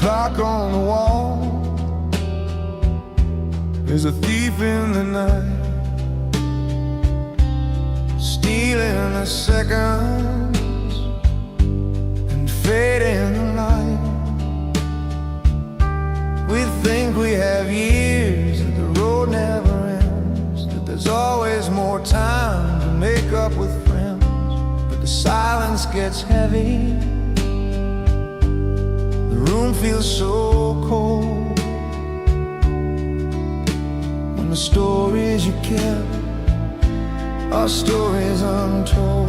clock on the wall is a thief in the night, stealing the seconds and fading the light. We think we have years, that the road never ends, that there's always more time to make up with friends. But the silence gets heavy, the room feels so cold, when the stories you kept are stories untold.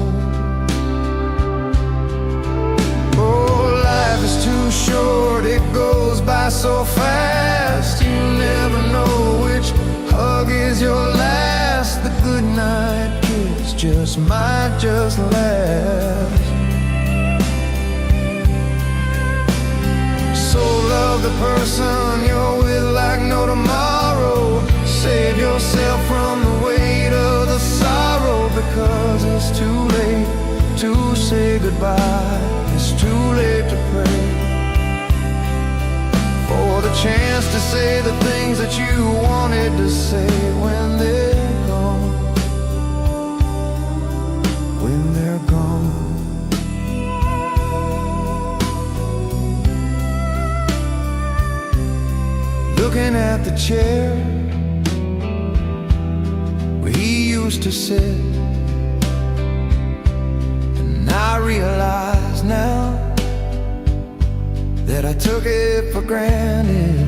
Oh, life is too short, it goes by so fast. You never know which hug is your last. The goodnight kiss might just last. So love the person you're with like no tomorrow. Save yourself from the weight of the sorrow, because it's too late to say goodbye. It's too late to pray for the chance to say the things that you wanted to say when they're gone. When they're gone. Looking at the chair where he used to sit, and I realize now that I took it for granted.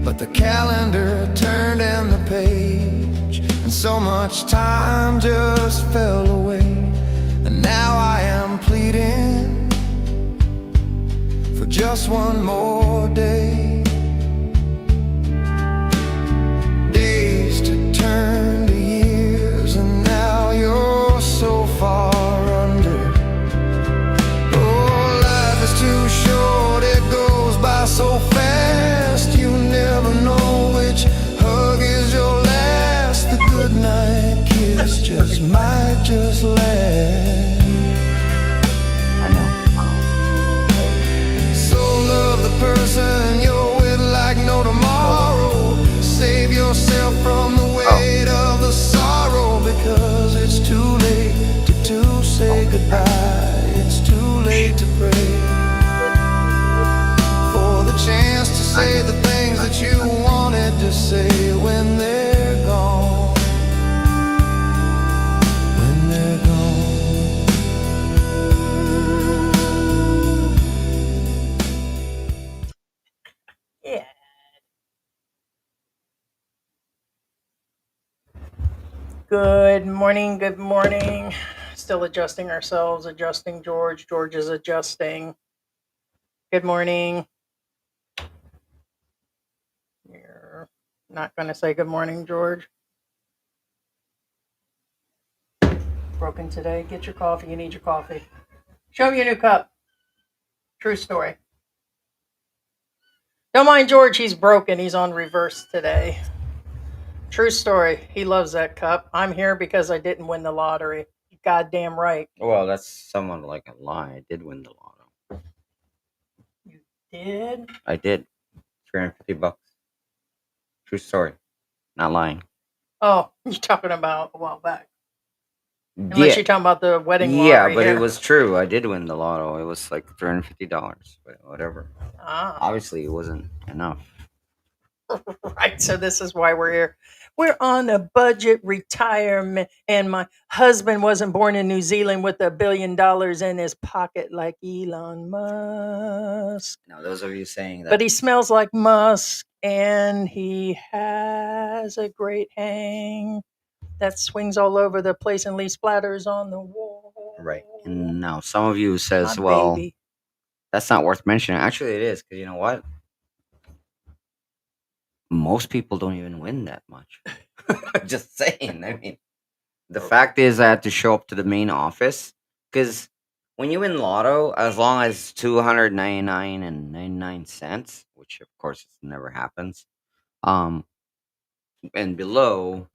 But the calendar turned and the page, and so much time just fell away. And now I am pleading for just one more day. Days to turn to years, and now you're so far under. Oh, life is too short, it goes by so fast. You never know which hug is your last. The goodnight kiss might just last. Love the person you're with like no tomorrow. Save yourself from the weight of the sorrow, because it's too late to say goodbye. It's too late to pray for the chance to say the things that you wanted to say when they're gone. When they're gone. Yeah. Good morning. Good morning. Still adjusting ourselves, adjusting George. George is adjusting. Good morning. You're not going to say good morning, George. Broken today. Get your coffee. You need your coffee. Show me your new cup. True story. Don't mind George. He's broken. He's on reverse today. True story. He loves that cup. I'm here because I didn't win the lottery. Goddamn right. Well, that's somewhat like a lie. I did win the lotto. You did? I did. $350. True story. Not lying. Oh, you're talking about a while back. Unless you're talking about the wedding lottery. Yeah, but here. it was true. I did win the lotto. It was like $350, but whatever. Obviously, it wasn't enough. Right, so this is why we're here. We're on a budget retirement, and my husband wasn't born in New Zealand with $1 billion in his pocket like Elon Musk. Now, those of you saying that, But he smells like musk, and he has a great hang that swings all over the place and leaves splatters on the wall. Right. And now some of you says, My well, baby. That's not worth mentioning. Actually, it is, because you know what? Most people don't even win that much. Just saying. I mean, the fact is, I had to show up to the main office, because when you win lotto, as long as 299.99 cents, which of course never happens, and below,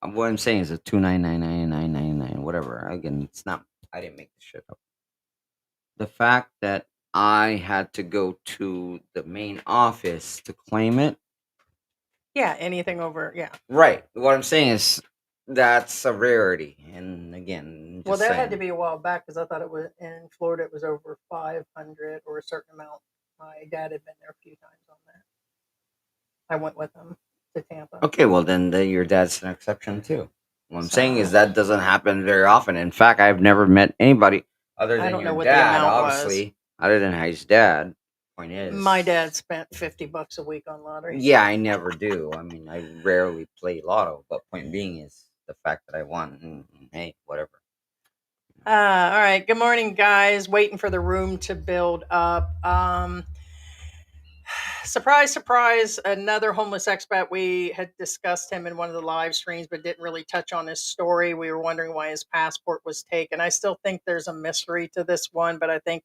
what I'm saying is a 299.99, whatever. Again, it's not. I didn't make this shit up. The fact that I had to go to the main office to claim it. Yeah, anything over, yeah. Right. What I'm saying is that's a rarity. And again, Well, just that had to saying. be a while back because I thought it was in Florida. It was over 500 or a certain amount. My dad had been there a few times on that. I went with him to Tampa. Okay, well then your dad's an exception too. What I'm saying is So that doesn't happen very often. In fact, I've never met anybody other I than don't your know what the dad, amount was. obviously. Other than his dad. Point My is, dad spent $50 a week on lottery. yeah, I never do. I mean, I rarely play lotto. But point being is the fact that I won. Hey, whatever. All right. Good morning, guys. Waiting for the room to build up. Surprise, surprise, another homeless expat. We had discussed him in one of the live streams, but didn't really touch on his story. We were wondering why his passport was taken. I still think there's a mystery to this one, but I think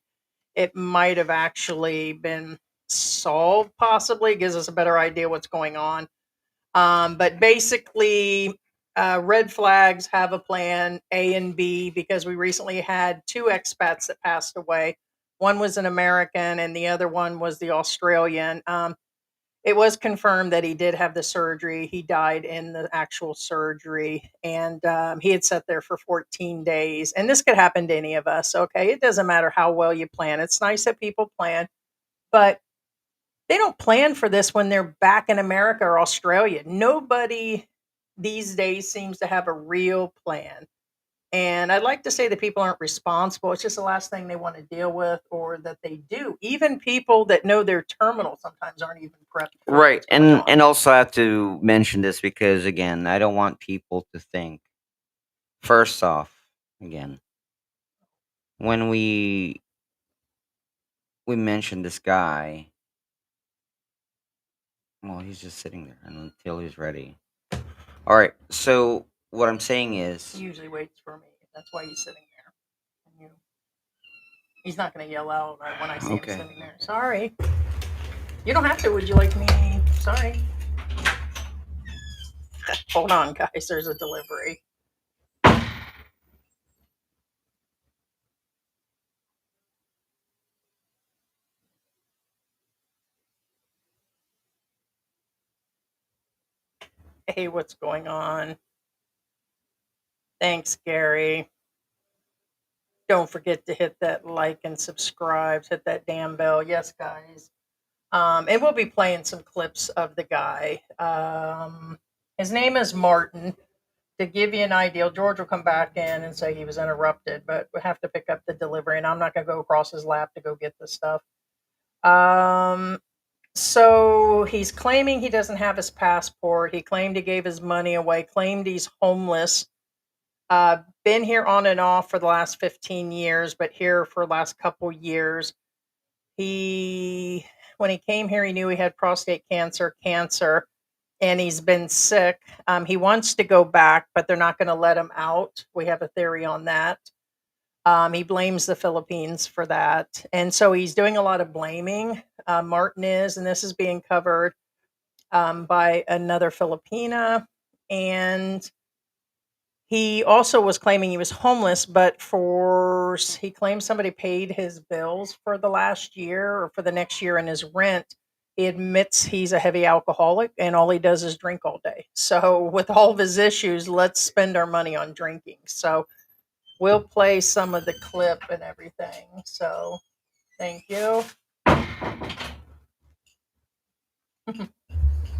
it might have actually been solved, possibly. Gives us a better idea what's going on. But basically, red flags have a plan A and B because we recently had two expats that passed away. One was an American, and the other one was the Australian. It was confirmed that he did have the surgery. He died in the actual surgery, and he had sat there for 14 days. And this could happen to any of us. Okay, it doesn't matter how well you plan. It's nice that people plan, but they don't plan for this when they're back in America or Australia. Nobody these days seems to have a real plan. And I'd like to say that people aren't responsible. It's just the last thing they want to deal with or that they do. Even people that know they're terminal sometimes aren't even prepped for Right, what's going on. and also I have to mention this because again, I don't want people to think. First off, again, when we mentioned this guy, well, he's just sitting there until he's ready. All right, so what I'm saying is, He usually waits for me. That's why he's sitting there. And he's not going to yell out when I see him okay, sitting there. Sorry. You don't have to. Would you like me? Sorry. Hold on, guys. There's a delivery. Hey, what's going on? Thanks, Gary. Don't forget to hit that like and subscribe. Hit that damn bell. Yes, guys. And we'll be playing some clips of the guy. His name is Martin. To give you an idea, George will come back in and say he was interrupted, but we have to pick up the delivery, and I'm not going to go across his lap to go get the stuff. So he's claiming he doesn't have his passport. He claimed he gave his money away, claimed he's homeless. Been here on and off for the last 15 years, but here for the last couple years. When he came here, he knew he had prostate cancer, and he's been sick. He wants to go back, but they're not going to let him out. We have a theory on that. He blames the Philippines for that. And so he's doing a lot of blaming. Martin is, and this is being covered by another Filipina. And he also was claiming he was homeless, but he claims somebody paid his bills for the last year or for the next year in his rent. He admits he's a heavy alcoholic and all he does is drink all day. So, with all of his issues, let's spend our money on drinking. So, we'll play some of the clip and everything. So, thank you.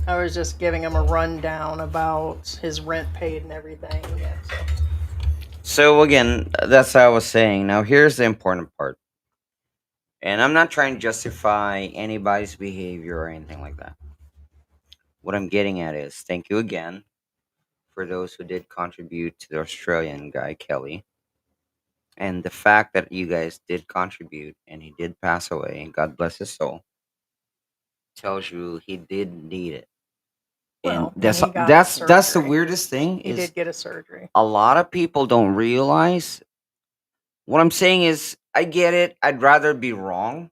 I was just giving him a rundown about his rent paid and everything. Yeah, so again, that's how I was saying. Now here's the important part, and I'm not trying to justify anybody's behavior or anything like that. What I'm getting at is, thank you again for those who did contribute to the Australian guy Kelly. And the fact that you guys did contribute and he did pass away, God bless his soul, tells you he did need it. And well, and he got that's the surgery. weirdest thing He is did get a surgery. a lot of people don't realize what I'm saying is I get it. I'd rather be wrong.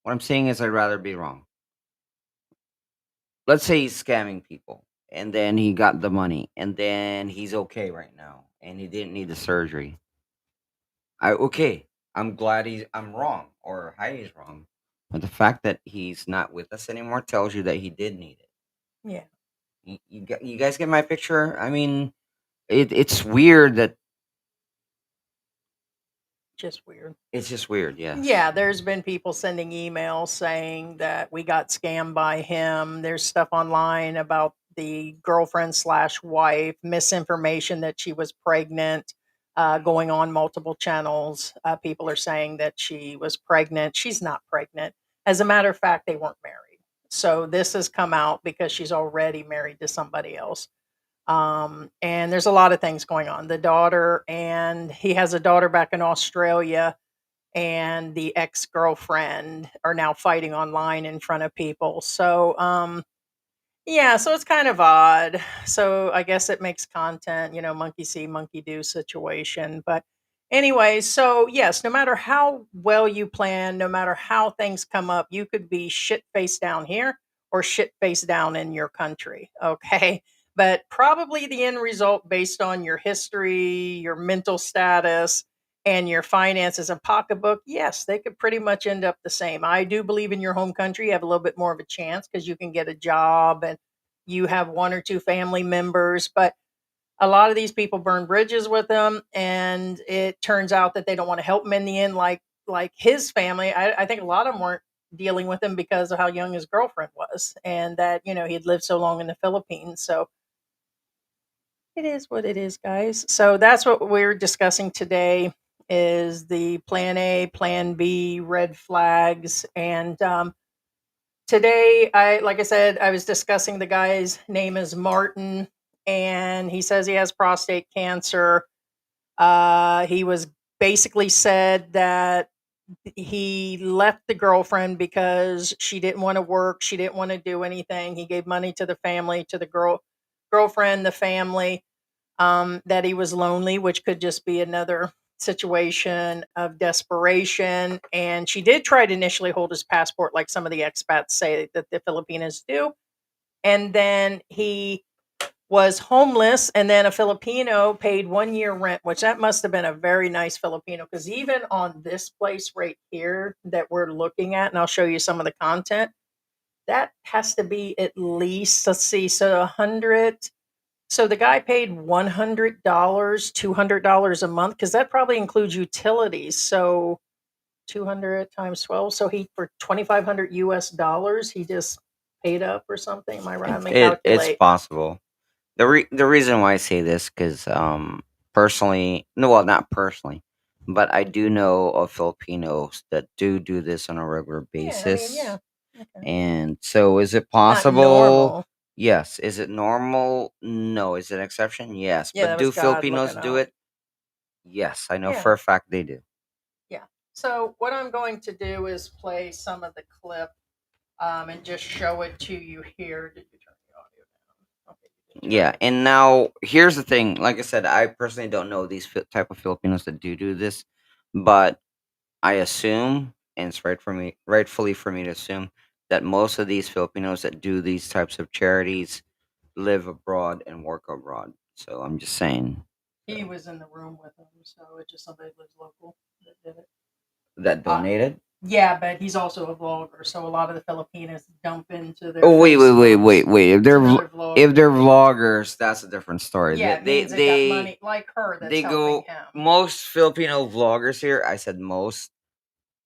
What I'm saying is I'd rather be wrong. Let's say he's scamming people and then he got the money and then he's okay right now and he didn't need the surgery. Okay. I'm glad I'm wrong, or Heidi's wrong. But the fact that he's not with us anymore tells you that he did need it. Yeah, You guys get my picture? I mean, it's weird that just weird. it's just weird. Yes. Yeah, there's been people sending emails saying that we got scammed by him. There's stuff online about the girlfriend slash wife, misinformation that she was pregnant, going on multiple channels. People are saying that she was pregnant. She's not pregnant. As a matter of fact, they weren't married. So this has come out because she's already married to somebody else. And there's a lot of things going on. The daughter, and he has a daughter back in Australia, and the ex-girlfriend are now fighting online in front of people. So yeah, so it's kind of odd. So I guess it makes content, monkey see, monkey do situation. But anyway, so yes, no matter how well you plan, no matter how things come up, you could be shit face down here or shit face down in your country. Okay. But probably the end result, based on your history, your mental status, and your finances and pocketbook, yes, they could pretty much end up the same. I do believe in your home country, you have a little bit more of a chance because you can get a job and you have one or two family members. But a lot of these people burn bridges with them, and it turns out that they don't want to help him in the end. Like his family, I think a lot of them weren't dealing with him because of how young his girlfriend was, and that he had lived so long in the Philippines. So it is what it is, guys. So that's what we're discussing today: is the plan A, plan B, red flags. And today, like I said, I was discussing, the guy's name is Martin, and he says he has prostate cancer. He was basically said that he left the girlfriend because she didn't want to work, she didn't want to do anything. He gave money to the family, to the girlfriend, the family, that he was lonely, which could just be another situation of desperation. And she did try to initially hold his passport, like some of the expats say that the Filipinos do. And then he was homeless, and then a Filipino paid 1 year rent, which that must have been a very nice Filipino, because even on this place right here that we're looking at, and I'll show you some of the content, that has to be at least, let's see, so 100. So the guy paid $100, $200 a month, because that probably includes utilities. So 200 times 12. So he, for 2,500 US dollars, he just paid up or something. Am I right? Let me It's calculate. possible. The reason why I say this, because personally, no, well, not personally, but I do know of Filipinos that do this on a regular Yeah, I mean, yeah. basis. Okay. And so, is it Not possible? normal. Yes. Is it normal? No. Is it an exception? Yes. Yeah, But that was do God Filipinos looking do out. it? Yes, I know Yeah, for a fact they do. yeah. So what I'm going to do is play some of the clip, and just show it to you here. Did you turn the audio down? Okay, you did turn Yeah, it. and now here's the thing. Like I said, I personally don't know these type of Filipinos that do this, but I assume, and it's rightfully for me to assume, that most of these Filipinos that do these types of charities live abroad and work abroad. So I'm just saying. He So was in the room with him, so it's just somebody who lives local that did it. that Uh, donated. yeah, but he's also a vlogger, so a lot of the Filipinos dump into their Oh Facebooks, wait. to another If vlogger. they're vloggers, that's a different story. Yeah, it means they got money, like her, that's They helping go him. most Filipino vloggers here. I said most.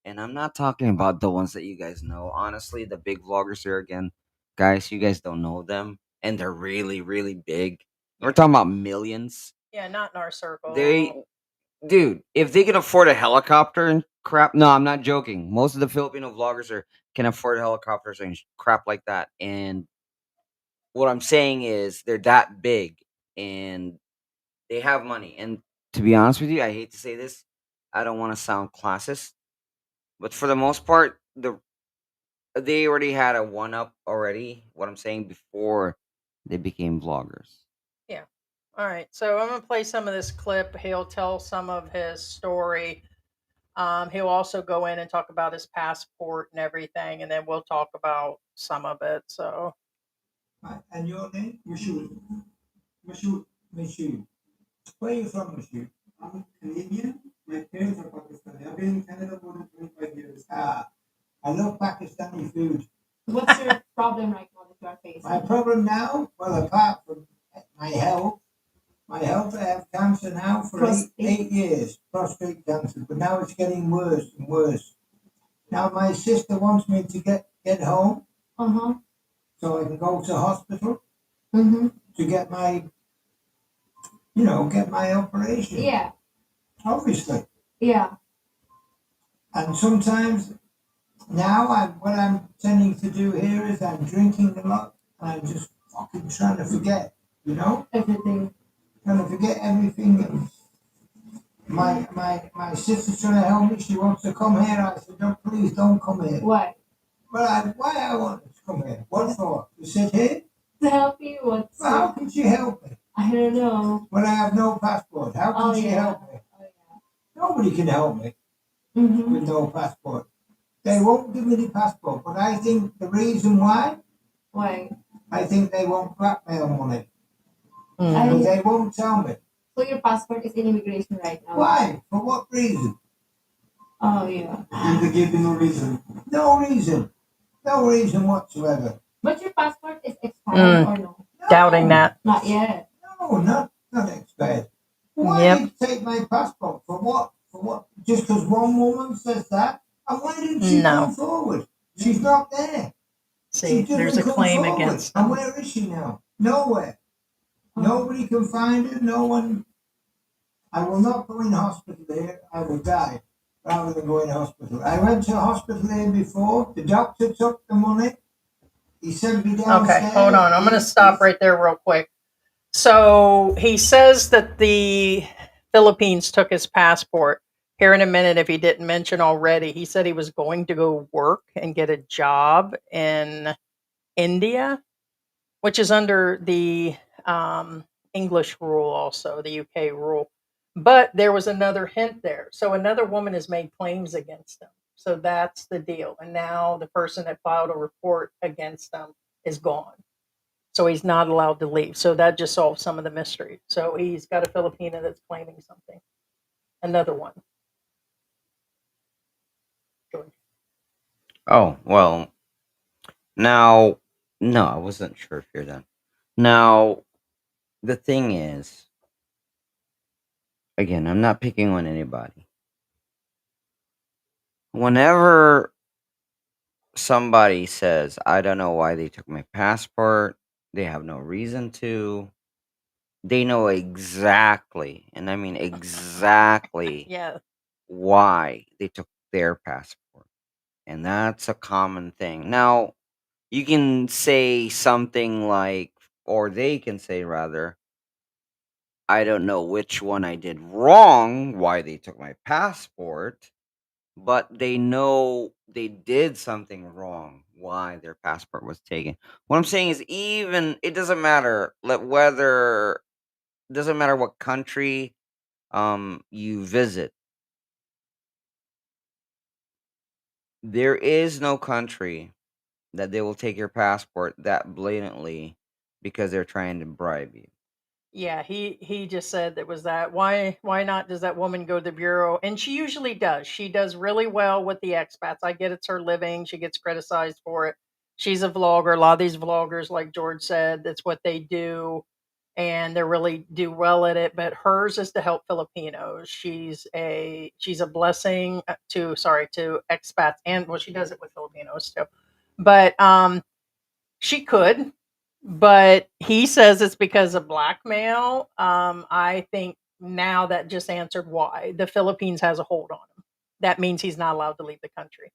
And I'm not talking about the ones that you guys know. Honestly, the big vloggers here again, guys, you guys don't know them, and they're really, really big. We're Yeah, talking about millions. yeah, not in our They, circle. dude, if they can afford a helicopter and crap, no, I'm not joking. Most of the Filipino vloggers can afford helicopters and crap like that. And what I'm saying is, they're that big, and they have money. And to be honest with you, I hate to say this, I don't want to sound classist, but for the most part, they already had a one up already. What I'm saying, before they became vloggers. Yeah. All right. So I'm going to play some of this clip. He'll tell some of his story. He'll also go in and talk about his passport and everything, and then we'll talk about some of it. So, Hi, and your name? Mashoud. Mashoud. Where are you from, Mashoud? I'm Canadian. My parents are Pakistani. I've been I love Pakistani food. What's your problem right now that you are facing? My problem now, well, apart from my health, I have cancer now for Prostate. 8 years, prostate cancer, but now it's getting worse and worse. Now my sister wants me to get home Uh-huh. so I can go to hospital Mm-hmm. to get my, get my operation. Yeah. Obviously. Yeah. And sometimes now what I'm tending to do here is I'm drinking a lot and I'm just fucking trying to forget, Everything. trying to forget everything. And my sister's trying to help me. She wants to come here. I said, no, please don't come here. Why? Well, why I want to come here? What for? To sit here? To help you? What's Well, how can she help me? I don't know. When I have no passport, how can she help me? Oh yeah. Nobody can help me Mm-hmm. with no passport. They won't give me the passport, but I think the reason why, Why? I think they want blackmail money. Mm. But they won't tell me. So your passport is in immigration right now? Why? For what reason? Oh yeah. They give you no reason. No reason. No reason whatsoever. But your passport is expired or no? No. Doubting that. Not yet. No, not expired. Why Yep. did you take my passport? For what? For what? Just because one woman says that? And why didn't she No. come forward? She's not there. See, She there's a doesn't come claim forward. against And them. where is she now? Nowhere. Nobody can find her. No one. I will not go in hospital there. I will die rather than go in hospital. I went to hospital there before. The doctor took the money. He sent me downstairs. Okay, hold on. I'm going to stop right there real quick. So he says that the Philippines took his passport. Here in a minute, if he didn't mention already, he said he was going to go work and get a job in India, which is under the English rule, also the UK rule. But there was another hint there. So another woman has made claims against him. So that's the deal. And now the person that filed a report against him is gone. So he's not allowed to leave. So that just solves some of the mystery. So he's got a Filipino that's claiming something. Another one. George. Oh, well, now, no, I wasn't sure if you're done. Now, the thing is, again, I'm not picking on anybody. Whenever somebody says, I don't know why they took my passport, they have no reason to, they know exactly, and I mean exactly, Yeah. why they took their passport. And that's a common thing. Now, you can say something like, or they can say rather, I don't know which one I did wrong, why they took my passport, but they know they did something wrong, why their passport was taken. What I'm saying is, even it doesn't matter whether, doesn't matter what country you visit. There is no country that they will take your passport that blatantly because they're trying to bribe you. Yeah, he just said that was that. Why not does that woman go to the bureau? And she usually does. She does really well with the expats. I get it's her living. She gets criticized for it. She's a vlogger. A lot of these vloggers, like George said, that's what they do, and they really do well at it. But hers is to help Filipinos. She's a blessing to expats, and well, she does it with Filipinos too. But she could, but he says it's because of blackmail. I think now that just answered why. The Philippines has a hold on him. That means he's not allowed to leave the country.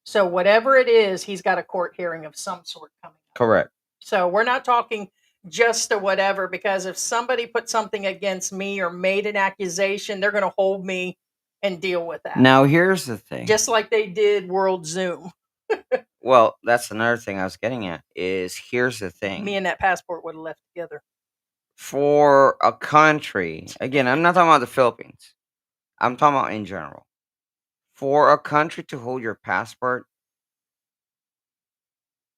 So whatever it is, he's got a court hearing of some sort coming up. Correct. So we're not talking just a whatever, because if somebody put something against me or made an accusation, they're going to hold me and deal with that. Now, here's the thing. Just like they did World Zoom. Well, that's another thing I was getting at is, here's the thing. Me and that passport would have left together. For a country, again, I'm not talking about the Philippines. I'm talking about in general. For a country to hold your passport,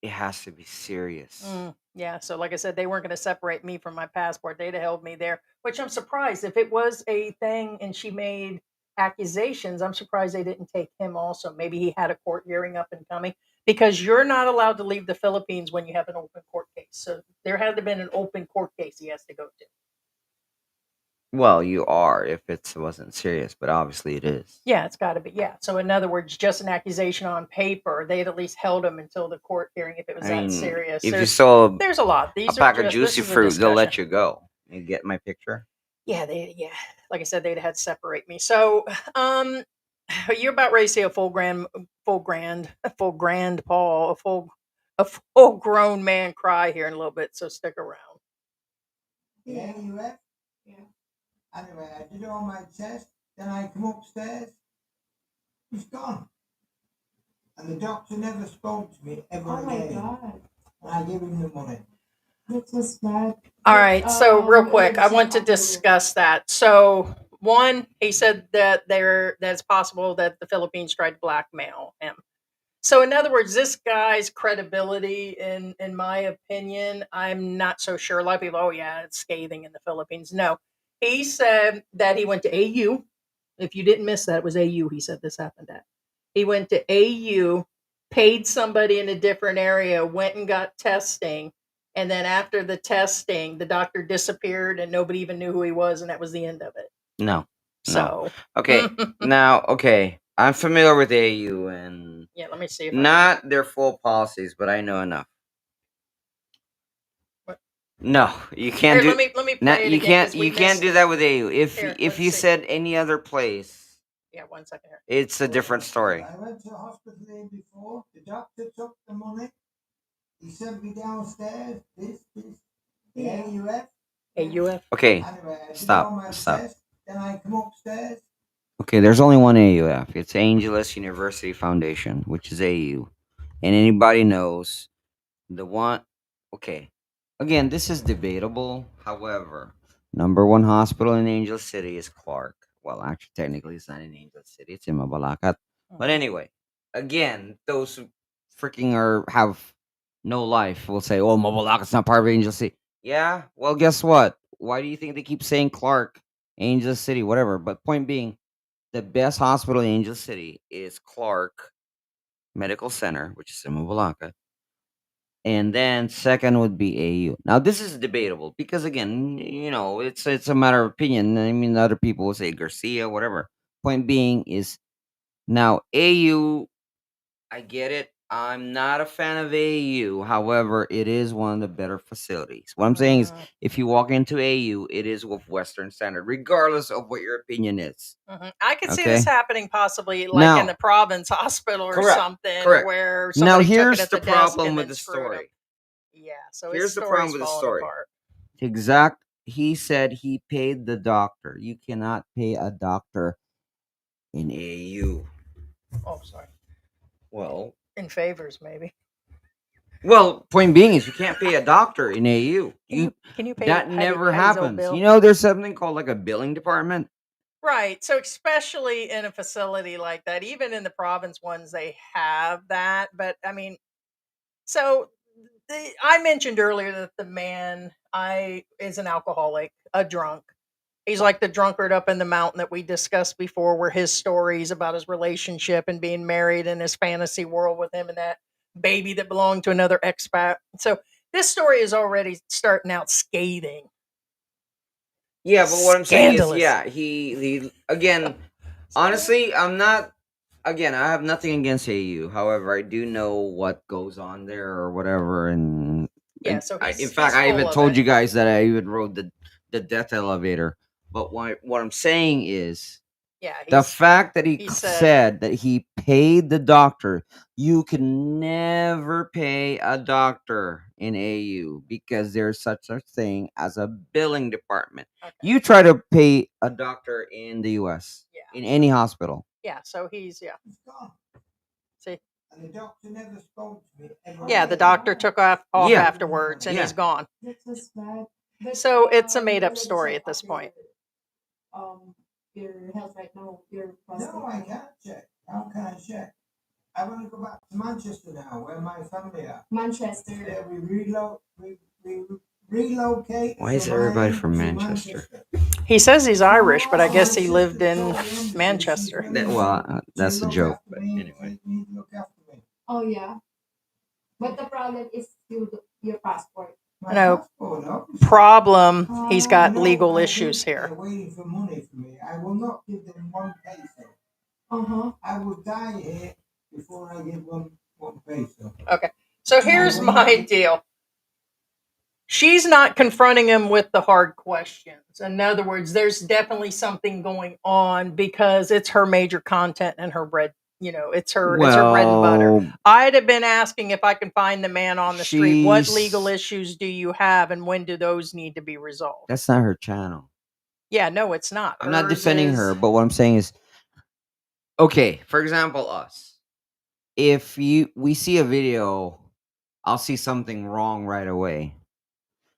it has to be serious. Yeah, so like I said, they weren't going to separate me from my passport. They'd have held me there, which I'm surprised. If it was a thing and she made accusations, I'm surprised they didn't take him also. Maybe he had a court hearing up and coming, because you're not allowed to leave the Philippines when you have an open court case. So there had to have been an open court case he has to go to. Well, you are if it wasn't serious, but obviously it is. Yeah, it's got to be. Yeah. So in other words, just an accusation on paper, they'd at least held him until the court hearing if it was I that mean, serious. if you saw There's a lot. a These pack are of just, this juicy is a fruit, they'll let discussion. you go. You get my picture? Yeah, like I said, they'd had to separate me. So, you're about ready to see a full grandpa, a full grown man cry here in a little bit. So stick around. Yeah, you left? Yeah. Anyway, I did all my tests, then I come upstairs. He's gone. And the doctor never spoke to me ever Oh my again. god. And I gave him the money. That's so sad. All right. So real we quick, I already want to checked on you. discuss that. So one, he said that that's possible that the Philippines tried to blackmail him. So in other words, this guy's credibility, in my opinion, I'm not so sure. A lot of people, oh yeah, it's scathing in the Philippines. No, he said that he went to AU. If you didn't miss that, it was AU. He said this happened at. He went to AU, paid somebody in a different area, went and got testing, and then after the testing, the doctor disappeared and nobody even knew who he was, and that was the end of it. No. So Okay. Now, okay. I'm familiar with AU and yeah, let me see if not their full policies, but I know enough. What? No, you can't Here, do. let me Not, play it you again, can't. 'cause we You can't missed do it. that with AU. Here, If let's you see. said any other place, Yeah, 1 second here. it's a different story. I went to the hospital there before. The doctor took the money. He sent me downstairs. This. The Yeah. AUF. AUF. Okay. Anyway, I did Stop, all my stop. tests. Then I come upstairs. Okay, there's only one AUF. It's Angeles University Foundation, which is AU. And anybody knows the one. Okay. Again, this is debatable. However, number one hospital in Angel City is Clark. Well, actually, technically, it's not in Angel City. It's in Mabalacat. But anyway, again, those who freaking have no life will say, "Oh, Mabalacat's not part of Angel City." Yeah. Well, guess what? Why do you think they keep saying Clark, Angel City, whatever? But point being, the best hospital in Angel City is Clark Medical Center, which is in Mabalacat. And then second would be AU. Now this is debatable because again, it's a matter of opinion. I mean, other people will say Garcia, whatever. Point being is now AU. I get it. I'm not a fan of AU. However, it is one of the better facilities. What I'm saying is, if you walk into AU, it is with Western standard, regardless of what your opinion is. I could see Okay. this happening possibly like Now- in the province hospital or Correct, something correct. where Now somebody took here's it at the the desk problem and with then the screwed 'em. story. Yeah, so Here's his the story's problem with the falling story. apart. He said he paid the doctor. You cannot pay a doctor in AU. Oh, sorry. Well, In favors, maybe. point being is you can't pay a doctor in AU. Can you pay That Hattie- never Hattie's old happens. bill? There's something called like a billing department. Right. So especially in a facility like that, even in the province ones, they have that. But I mean, so I mentioned earlier that the man is an alcoholic, a drunk. He's like the drunkard up in the mountain that we discussed before, where his stories about his relationship and being married in his fantasy world with him and that baby that belonged to another expat. So this story is already starting out scathing. Yeah, but what I'm saying is, Scandalous. yeah, he again. Honestly, I'm not. Again, I have nothing against AU. However, I do know what goes on there or whatever, and Yeah, so in fact, I even told you guys that I even rode the death elevator. But what I'm saying is, yeah, the fact that he he said that he paid the doctor, you can never pay a doctor in AU because there's such a thing as a billing department. okay. You try to pay a doctor in the US, Yeah. in any hospital. Yeah, so he's He's gone. See? And the doctor never spoke to me ever Yeah, the again. doctor took off Yeah. afterwards and Yeah. he's gone. That's so sad. But, So it's a made you up already story checked at this on point. Your health right now, your No, I can't check. How can I check? I want to go back to Manchester now, where my family are. Manchester. Yeah, we relocate. Why is from everybody Ireland from to Manchester? He says he's Irish, but I guess he lived in Manchester. That's a She'll look joke, after but me, anyway. she need to look after me. Oh yeah. But the problem is your passport. My No. passport, obviously. Problem, he's You got know, legal I issues think here. they're waiting for money from me. I will not give them one peso. Uh-huh. I will die here before I give them one peso. Okay. So here's my deal. She's not confronting him with the hard questions. In other words, there's definitely something going on because it's her major content and her bread, it's her bread and butter. Well, I'd have been asking if I can find the man on the street. What she's- legal issues do you have and when do those need to be resolved? that's not her channel. Yeah, no, it's not. I'm not Hers defending is- her, but what I'm saying is, okay, for example, us. If we see a video, I'll see something wrong right away.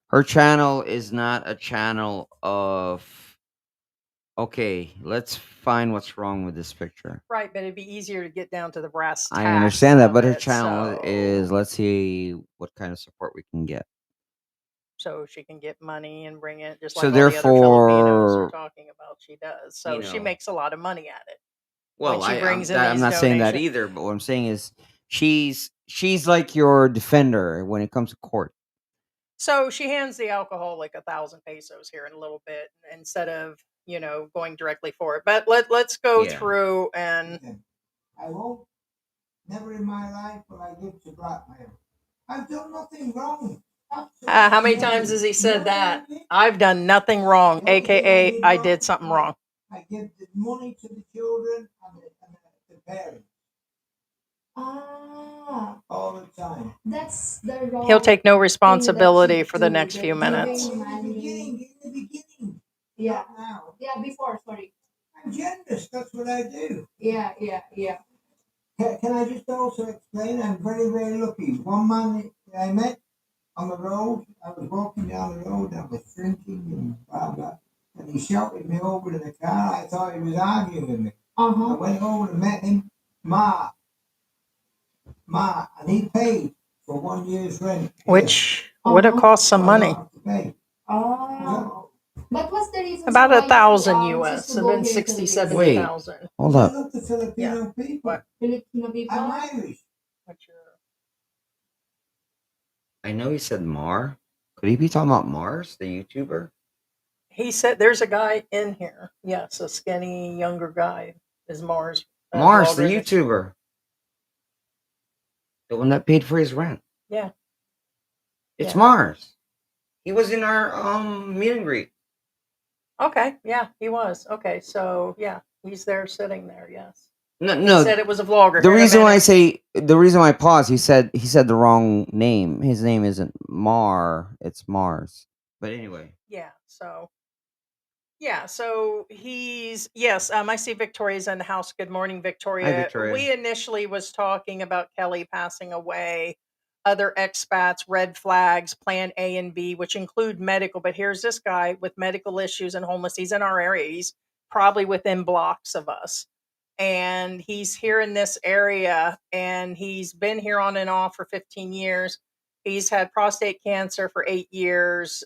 Her channel is not a channel of, okay, let's find what's wrong with this picture. Right, but it'd be easier to get down to the brass tacks. I understand that, of but her it, channel so- is, let's see what kind of support we can get. so she can get money and bring it just like So all the other Filipinos therefore, are talking about. She does. So you she know. makes a lot of money at it. Well, she brings in I'm these not saying that donations. either, but what I'm saying is she's like your defender when it comes to court. So she hands the alcoholic 1,000 pesos here in a little bit instead of going directly for it. But let's go Yeah. through and I won't. Never in my life will I give to blackmail. I've done nothing wrong. how many times has he said that? I've done nothing wrong, aka I did something wrong. I give the money to the children and the parents Ah, all the time. that's the wrong. He'll take no thing that responsibility you for the do, next the few minutes. giving In the money. beginning. Yeah. Not now. Yeah, before, sorry. I'm generous. That's what I do. Yeah. Can I just also explain? I'm very, very lucky. One man I met on the road, I was walking down the road, I was drinking and blah, blah, and he shouted me over in the car. I thought he was arguing with me. I Uh-huh. went over and met him, Ma, and he paid for 1 year's rent. Which would have cost some money. Oh. But what's the reason? About why you, 1,000 choose US. to It'd go been here in 60, Philippines? 70,000. Hold I up. love the Filipino people. What? Filipino people? I'm Irish. What's your- I know he said Mar. Could he be talking about Mars, the YouTuber? He said there's a guy in here. Yes, a skinny younger guy is Mars. Mars, the blogger. YouTuber. The one that paid for his rent. Yeah. It's Yeah. Mars. He was in our meet and greet. Okay. Yeah, he was. Okay. So yeah, he's there sitting there. Yes. No, He said it was a vlogger. The Here in a reason why I minute. say the reason why I pause, he said the wrong name. His name isn't Mar, it's Mars. But anyway. Yeah. So. Yeah. So he's yes. I see Victoria's in the house. Good morning, Victoria. Hi, Victoria. We initially was talking about Kelly passing away, other expats, red flags, Plan A and B, which include medical. But here's this guy with medical issues and homeless. He's in our area. He's probably within blocks of us. And he's here in this area and he's been here on and off for 15 years. He's had prostate cancer for 8 years.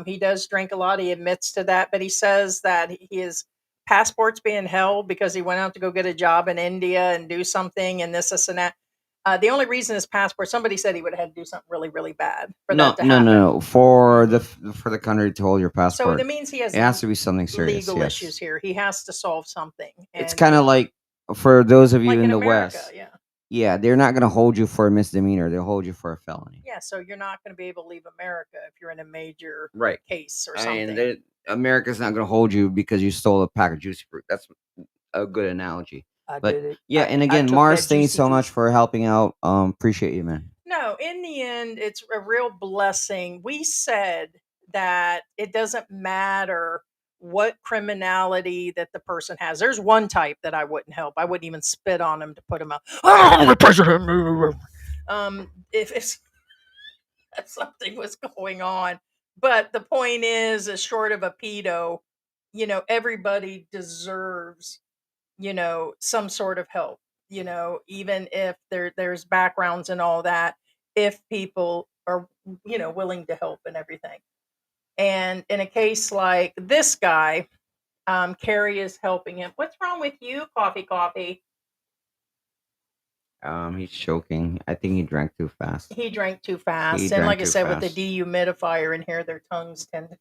He does drink a lot. He admits to that, but he says that his passport's being held because he went out to go get a job in India and do something and this and that. The only reason his passport, somebody said he would have had to do something really, really bad for that to happen. No. For the country to hold your So passport, that means he has it has to be something serious. legal Yes. issues here. He has to solve something. It's And kind of like for those of you like in the America, West. yeah. Yeah, they're not going to hold you for a misdemeanor. They'll hold you for a felony. Yeah, so you're not going to be able to leave America if you're in a major Right. case or I something. mean, America's not going to hold you because you stole a pack of juicy fruit. That's a good analogy. But yeah, and again, Mars, thank you so much for helping out. Appreciate you, man. No, in the end, it's a real blessing. We said that it doesn't matter what criminality that the person has. There's one type that I wouldn't help. I wouldn't even spit on him to put him out. Oh, the president. If something was going on. But the point is short of a pedo, everybody deserves, some sort of help, even if there's backgrounds and all that, if people are, willing to help and everything. And in a case like this guy, Carrie is helping him. What's wrong with you, Coffee? He's choking. I think he drank too fast. He drank too He fast. And like drank I too said, with the fast. dehumidifier in here, their tongues tend to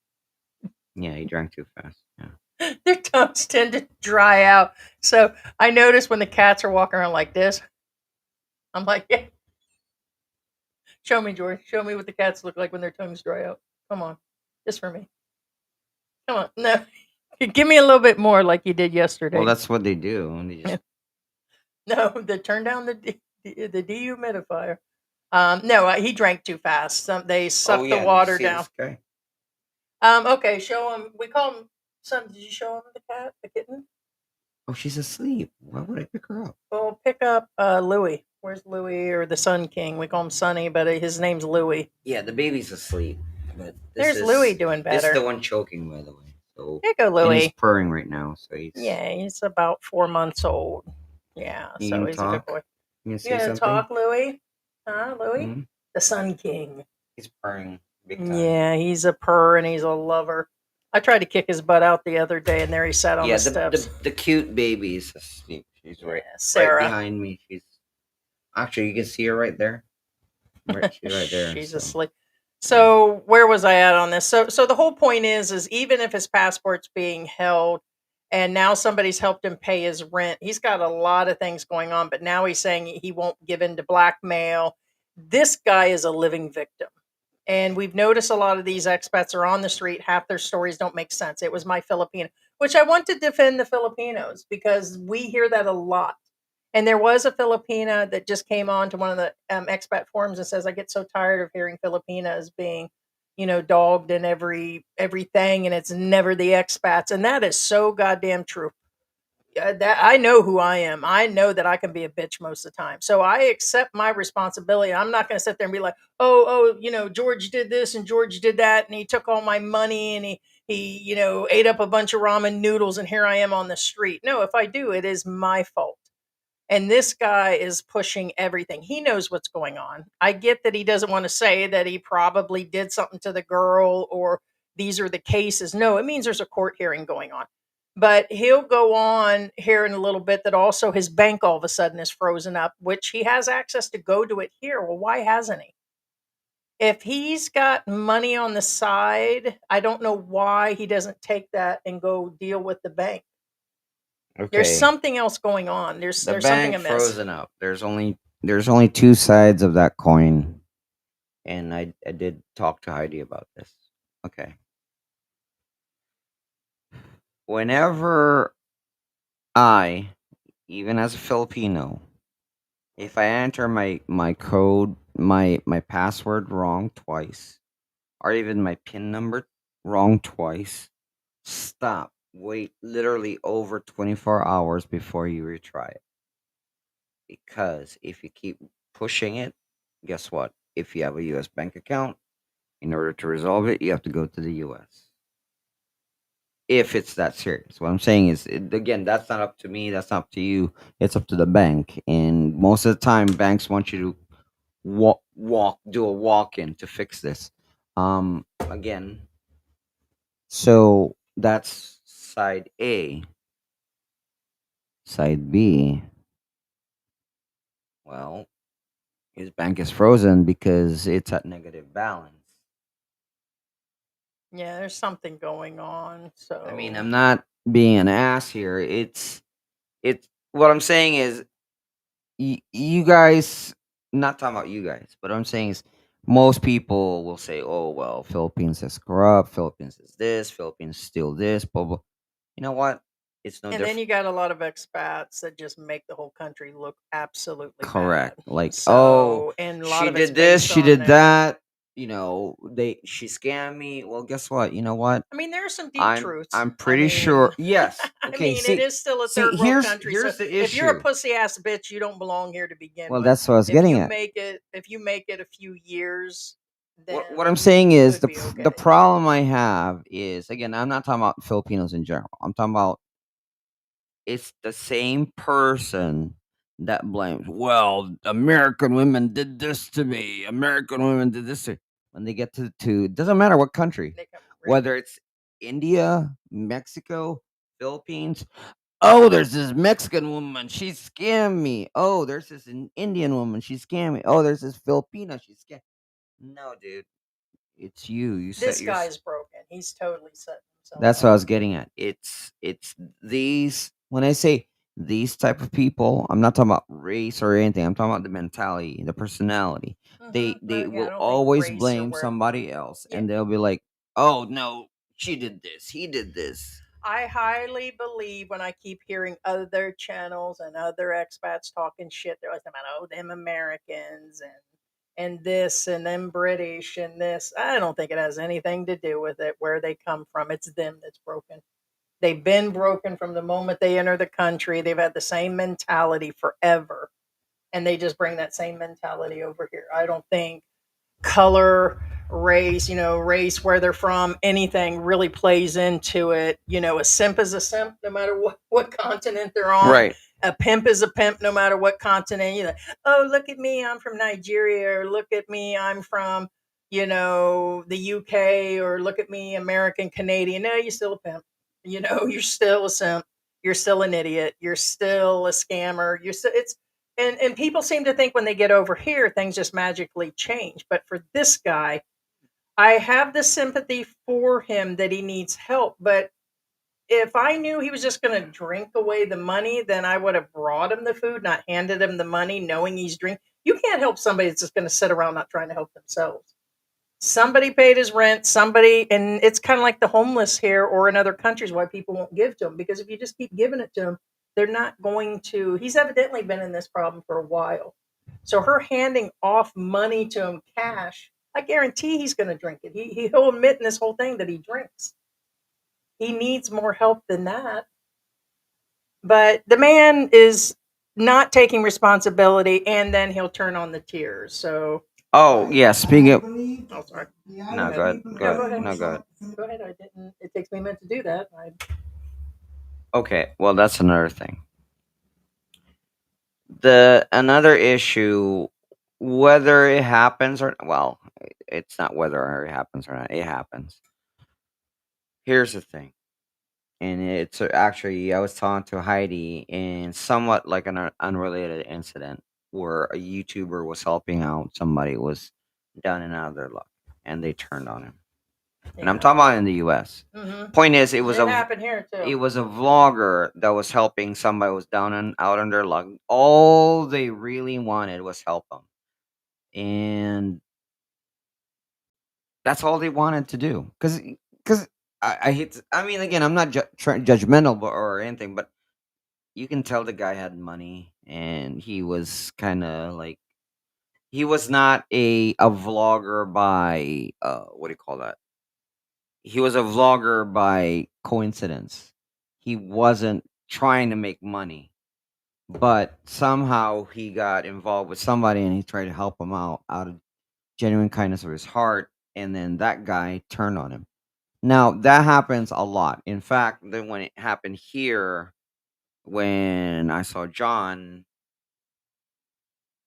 Yeah, he drank too fast. Yeah. their tongues tend to dry out. So I notice when the cats are walking around like this, I'm like, yeah. Show me, George. Show me what the cats look like when their tongues dry out. Come on. Just for me. Come on. No. Give me a little bit more like you did yesterday. Well, that's what they do. They just No, turn down the dehumidifier. No, he drank too fast. They sucked the did you water see down. this guy? Okay, show him. We call him. Son, did you show him the cat, the kitten? Oh, she's asleep. Why would I pick her up? Well, pick up Louis. Where's Louis or the Sun King? We call him Sonny, but his name's Louis. Yeah, the baby's asleep. But There's Louis doing This is better. the one choking, by the way. So Here you go, and he's Louis. purring right now. So he's Yeah, he's about 4 months old. Yeah, You so can he's a good talk? boy. You You say gonna something? talk, Louis? Huh, Louis? Mhm. The Sun King. He's purring big time. Yeah, he's a purr and he's a lover. I tried to kick his butt out the other day, and there he sat on Yeah, the steps. the cute baby is asleep. She's right Sarah. behind me. She's actually, you can see her right there. She's right there. She's so. asleep. So where was I at on this? So the whole point is even if his passport's being held, and now somebody's helped him pay his rent, he's got a lot of things going on. But now he's saying he won't give in to blackmail. This guy is a living victim. And we've noticed a lot of these expats are on the street. Half their stories don't make sense. It was my Filipino, which I want to defend the Filipinos because we hear that a lot. And there was a Filipina that just came on to one of the expat forums and says, "I get so tired of hearing Filipinas being, dogged in everything, and it's never the expats." And that is so goddamn true. That I know who I am. I know that I can be a bitch most of the time. So I accept my responsibility. I'm not going to sit there and be like, oh, George did this and George did that, and he took all my money and he ate up a bunch of ramen noodles, and here I am on the street. No, if I do, it is my fault. And this guy is pushing everything. He knows what's going on. I get that he doesn't want to say that he probably did something to the girl or these are the cases. No, it means there's a court hearing going on. But he'll go on here in a little bit that also his bank all of a sudden is frozen up, which he has access to go to it here. Well, why hasn't he? If he's got money on the side, I don't know why he doesn't take that and go deal with the bank. Okay. There's something else going on. There's the something bank amiss. frozen up. There's only two sides of that coin, and I did talk to Heidi about this. Okay. Whenever I, even as a Filipino, if I enter my code, my password wrong twice, or even my PIN number wrong twice, stop. Wait literally over 24 hours before you retry it. Because if you keep pushing it, guess what? If you have a US bank account, in order to resolve it, you have to go to the US. If it's that serious. What I'm saying is, again, that's not up to me, that's not up to you, it's up to the bank. And most of the time, banks want you to do a walk-in to fix this. Again, so that's side A. Side B, well, his bank is frozen because it's at negative balance. Yeah, there's something going on. So I mean, I'm not being an ass here. It's what I'm saying is you guys, not talking about you guys, but what I'm saying is most people will say, "Oh, well, Philippines is corrupt, Philippines is this, Philippines steal this, blah blah." You know what? It's no and different. then you got a lot of expats that just make the whole country look absolutely Correct. bad. Like, So, and a lot she of it's did this, based she on did their- that. She scammed me. Well, guess what? You know what? I mean, there are some deep I'm truths. I'm pretty sure. Yes. I Okay. mean, see, it is still a see, third world country. here's so the if you're a issue. pussy ass bitch, you don't belong here to begin Well, with. that's what I was If getting you at. if you make it a few years, then What I'm saying you is could be the okay. problem I have is, again, I'm not talking about Filipinos in general. I'm talking about it's the same person that blames. Well, American women did this to me. American women did this to. When they get to it doesn't matter what country. They come whether it's India, Mexico, Philippines. Oh, there's this Mexican woman. She scammed me. Oh, there's this Indian woman. She scammed me. Oh, there's this Filipino. She scammed. No, dude, it's you. You set This your. guy's broken. He's totally setting himself That's what I up. was getting at. It's these when I say these type of people, I'm not talking about race or anything. I'm talking about the mentality, the personality. They Yeah, I will don't think always race or blame where. somebody else, Yeah, and they'll be like, "Oh no, she did this, he did this." I highly believe when I keep hearing other channels and other expats talking shit, they're like about them Americans and this and them British and this. I don't think it has anything to do with it where they come from. It's them that's broken. They've been broken from the moment they enter the country. They've had the same mentality forever, and they just bring that same mentality over here. I don't think color, race, race, where they're from, anything really plays into it. A simp is a simp no matter what continent they're on. Right. A pimp is a pimp no matter what continent. Oh, look at me, I'm from Nigeria, or look at me, I'm from, the UK, or look at me, American Canadian. No, you're still a pimp. You're still a simp. You're still an idiot. You're still a scammer. You're still it's and people seem to think when they get over here things just magically change, but for this guy, I have the sympathy for him that he needs help. But if I knew he was just going to drink away the money, then I would have brought him the food, not handed him the money knowing he's drinking. You can't help somebody that's just going to sit around not trying to help themselves. Somebody paid his rent, somebody, and it's kind of like the homeless here or in other countries why people won't give to him, because if you just keep giving it to them, they're not going to. He's evidently been in this problem for a while. So her handing off money to him cash, I guarantee he's going to drink it. He'll admit in this whole thing that he drinks. He needs more help than that. But the man is not taking responsibility, and then he'll turn on the tears. So, Oh yeah. Speaking of, oh, sorry. no, go ahead. Go No, ahead. go ahead. No, go ahead. Go ahead. I didn't. It takes me a minute to do that. Okay. Well, that's another thing. The another issue, whether it happens or well, it's not whether it happens or not. It happens. Here's the thing, and it's actually I was talking to Heidi in somewhat like an unrelated incident where a YouTuber was helping out somebody who was down and out of their luck, and they turned on him. And I'm Yeah. talking about in the U.S. Mm-hmm. Point is, It happened here it too. was a vlogger that was helping somebody who was down and out on their luck. All they really wanted was help them, and that's all they wanted to do. Because I hate. I mean, again, I'm not judgmental or anything, but you can tell the guy had money, and he was kind of like he was not a vlogger by what do you call that? He was a vlogger by coincidence. He wasn't trying to make money, but somehow he got involved with somebody and he tried to help him out of genuine kindness of his heart, and then that guy turned on him. Now that happens a lot. In fact, then when it happened here, when I saw John,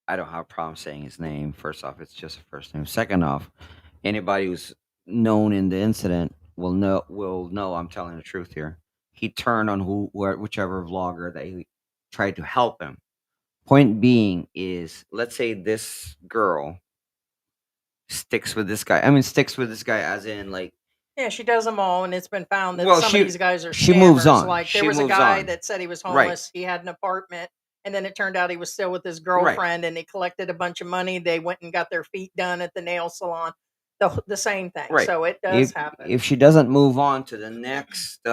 I don't have a problem saying his name. First off, it's just a first name. Second off, anybody who's known in the incident will know I'm telling the truth here. He turned on whichever vlogger that he tried to help him. Point being is, let's say this girl sticks with this guy. I mean, sticks with this guy as in like, Yeah, she does them all, and it's been found that well, some of these guys are she moves scammers. on. Like there She was a moves guy on. that said he was Right. homeless. He had an apartment, and then it turned out he was still with his Right. girlfriend, and he collected a bunch of money. They went and got their feet done at the nail salon. The same thing. Right. So it does happen. If she doesn't move on to the next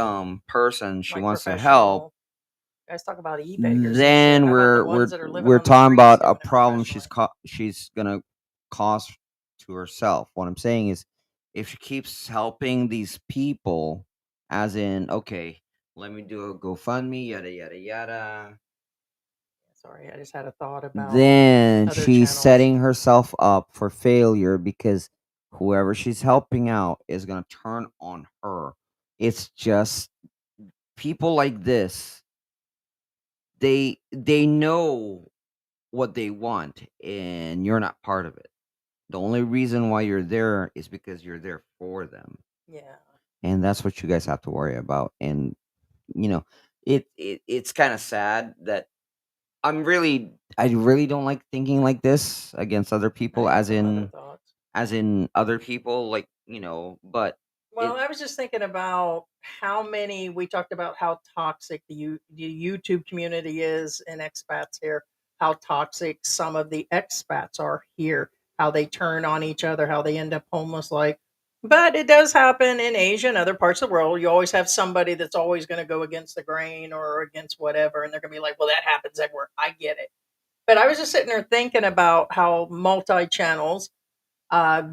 person she Like wants to help, guys talk about e-bakers and shit. then How about the we're ones that are living we're on the talking streets about a doing it problem professionally? she's gonna cause to herself. What I'm saying is, if she keeps helping these people, as in, okay, let me do a GoFundMe, yada yada yada, Sorry, I just had a thought about then other she's channels. setting herself up for failure because whoever she's helping out is gonna turn on her. It's just people like this. They know what they want, and you're not part of it. The only reason why you're there is because you're there for them. Yeah. and that's what you guys have to worry about. And you know, it's kind of sad that I really don't like thinking like this against other people, I have some other thoughts. as in other people, like but Well, it. I was just thinking about how many we talked about how toxic the YouTube community is in expats here, how toxic some of the expats are here, how they turn on each other, how they end up homeless. Like, but it does happen in Asia and other parts of the world. You always have somebody that's always going to go against the grain or against whatever, and they're going to be like, "Well, that happens everywhere." I get it, but I was just sitting there thinking about how multi channels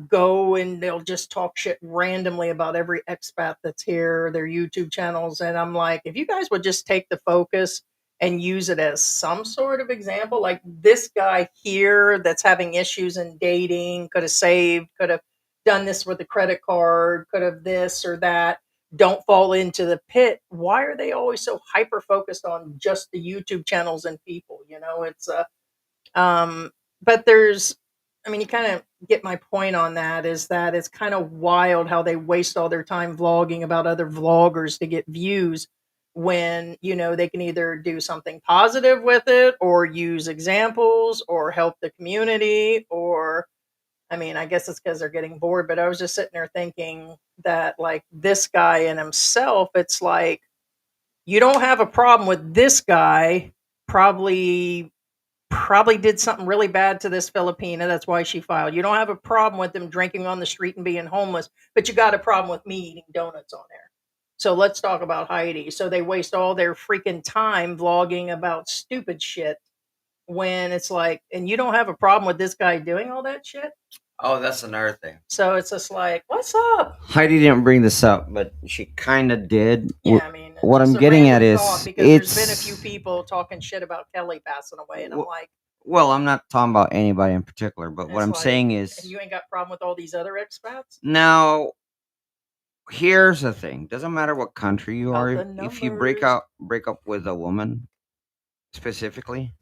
go and they'll just talk shit randomly about every expat that's here, their YouTube channels. And I'm like, if you guys would just take the focus and use it as some sort of example, like this guy here that's having issues in dating, could have saved, could have done this with a credit card, could have this or that. Don't fall into the pit. Why are they always so hyper focused on just the YouTube channels and people? It's um, but I mean, you kind of get my point on that is that it's kind of wild how they waste all their time vlogging about other vloggers to get views when, they can either do something positive with it or use examples or help the community or, I mean, I guess it's because they're getting bored, but I was just sitting there thinking that, like, this guy in himself, it's like, you don't have a problem with this guy probably did something really bad to this Filipina. That's why she filed. You don't have a problem with them drinking on the street and being homeless, but you got a problem with me eating donuts on there. So let's talk about Heidi. So they waste all their freaking time vlogging about stupid shit when it's like, and you don't have a problem with this guy doing all that shit. Oh, that's another thing. So it's just like, what's up? Heidi didn't bring this up, but she kind of did. Yeah, I mean, What just I'm a getting at random is thought because there's been a few people talking shit about Kelly passing away, and I'm like, well, I'm not talking about anybody in particular, but what it's I'm like, saying and is you ain't got a problem with all these other expats? now here's the thing. Doesn't matter what country you About are, the if you numbers. break up with a woman specifically.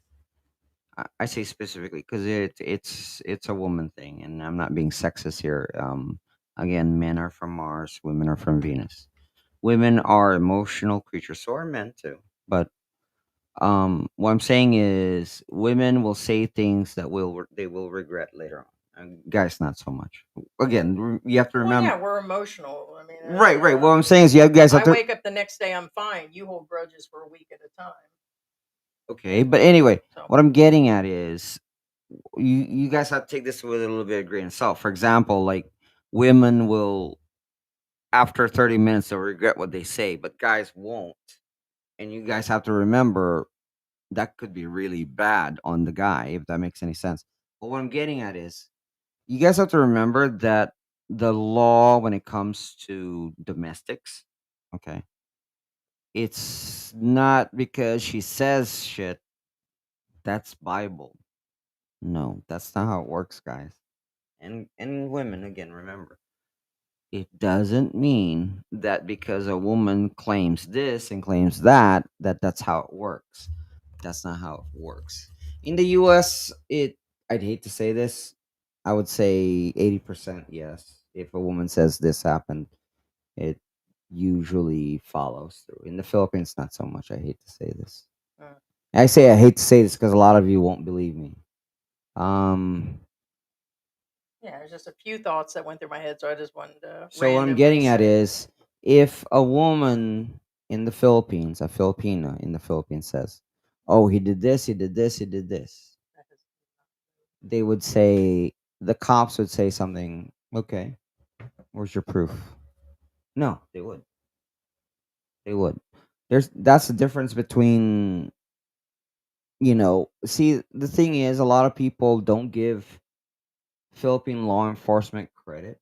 I say specifically because it's a woman thing, and I'm not being sexist here. Again, men are from Mars, women are from Venus. Women are emotional creatures, so are men too. But what I'm saying is, women will say things that they will regret later on. And guys, not so much. Again, you have to Well, yeah, remember. we're emotional. I mean, Right, right. What I'm saying is, you guys have I to. wake up the next day, I'm fine. You hold grudges for a week at a time. Okay, but anyway, So, what I'm getting at is, you guys have to take this with a little bit of grain of salt. For example, like women will, after 30 minutes, they'll regret what they say, but guys won't. And you guys have to remember that could be really bad on the guy, if that makes any sense. But what I'm getting at is, you guys have to remember that the law when it comes to domestics, okay, it's not because she says shit, that's Bible. No, that's not how it works, guys. And women, again, remember, it doesn't mean that because a woman claims this and claims that, that's how it works. That's not how it works. In the US, I'd hate to say this, I would say 80% yes. If a woman says this happened, it usually follows through. In the Philippines, not so much. I hate to say this. uh, I say I hate to say this because a lot of you won't believe me. Um, yeah, there's just a few thoughts that went through my head, so I just wanted to so what I'm randomly getting at say. is, if a woman in the Philippines, a Filipina in the Philippines says, "Oh, he did this, he did this, he did this," they would say, the cops would say something. Okay, where's your proof? No, they would. They would. That's the difference between, see, the thing is, a lot of people don't give Philippine law enforcement credit,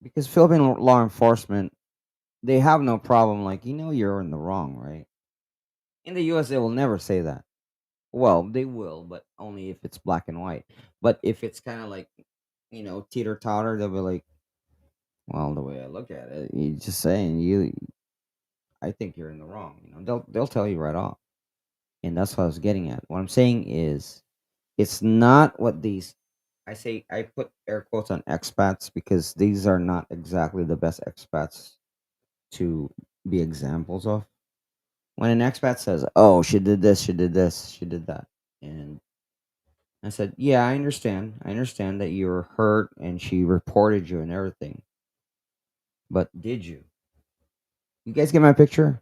because Philippine law enforcement, they have no problem, like, you're in the wrong, right? In the US, they will never say that. Well, they will, but only if it's black and white. But if it's kind of like, teeter totter, they'll be like, well, the way I look at it, you just saying, I think you're in the wrong. They'll tell you right off. And that's what I was getting at. What I'm saying is, it's not what these. I put air quotes on expats because these are not exactly the best expats to be examples of. When an expat says, "Oh, she did this, she did this, she did that," and I said, "Yeah, I understand. I understand that you were hurt and she reported you and everything, but did you? You guys get my picture?"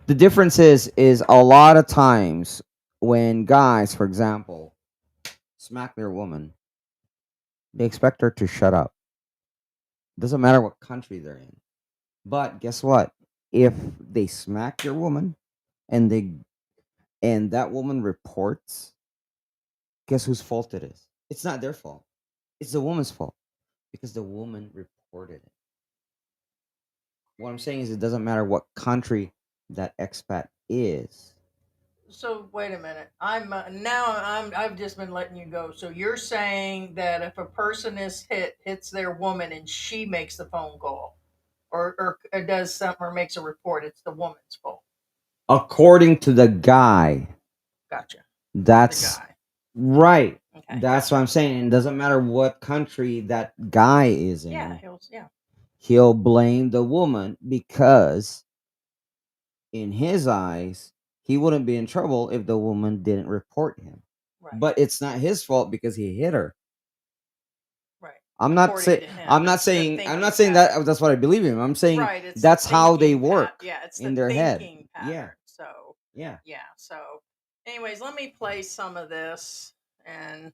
The difference is a lot of times when guys, for example, smack their woman, they expect her to shut up. Doesn't matter what country they're in. But guess what? If they smack your woman and they and that woman reports, guess whose fault it is? It's not their fault. It's the woman's fault because the woman reported it. What I'm saying is it doesn't matter what country that expat is. So wait a minute. I've just been letting you go. So you're saying that if a person is hits their woman and she makes the phone call or does something or makes a report, it's the woman's fault. According to the guy, Gotcha. that's The guy. right. Okay. That's what I'm saying. It doesn't matter what country that guy is in. Yeah. He'll blame the woman because in his eyes, he wouldn't be in trouble if the woman didn't report him. Right. But it's not his fault because he hit her. Right. I'm not According saying to him, I'm not it's the saying I'm thinking not saying pattern. that that's what I believe in. I'm saying Right. It's that's the how they thinking work Yeah. It's in the their head. thinking pattern. Yeah. So Yeah. yeah. So, anyways, let me play some of this and.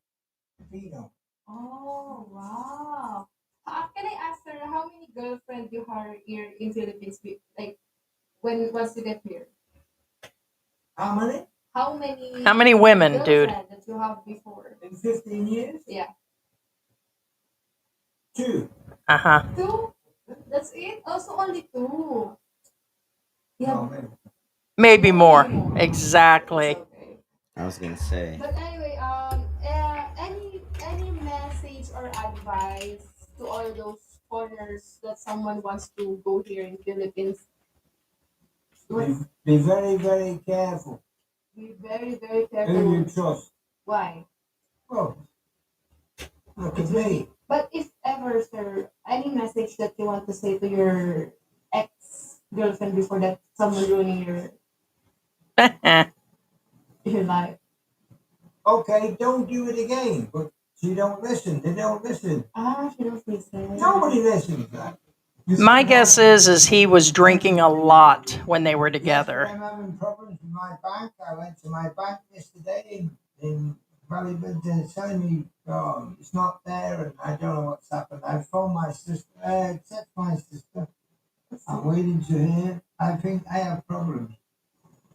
Filipino. Oh, wow. Can I ask her how many girlfriends you have here in Philippines? Like once you get here, How many? how many Women, dude? girlfriends that you have before? In 15 years? Yeah, 2. Uh huh. 2. That's it. Also only 2. Yeah, No, maybe. Maybe more. maybe more. Exactly. It's okay. I was gonna say. But anyway, any message or advice to all those foreigners that someone wants to go here in Philippines? Be very, very careful. Be very, very Who careful. you trust. Why? Oh, look at me. But if ever, sir, any message that you want to say to your ex girlfriend before that someone ruining your life? Okay, don't do it again. But she don't listen. They don't listen. She don't listen. Nobody listens. My guess is he was drinking a lot when they were Yes, together. I'm having problems with my bank. I went to my bank yesterday in Valleywood and it's telling me it's not there and I don't know what's happened. I phoned my sister, text my sister. I'm waiting to hear. I think I have problems.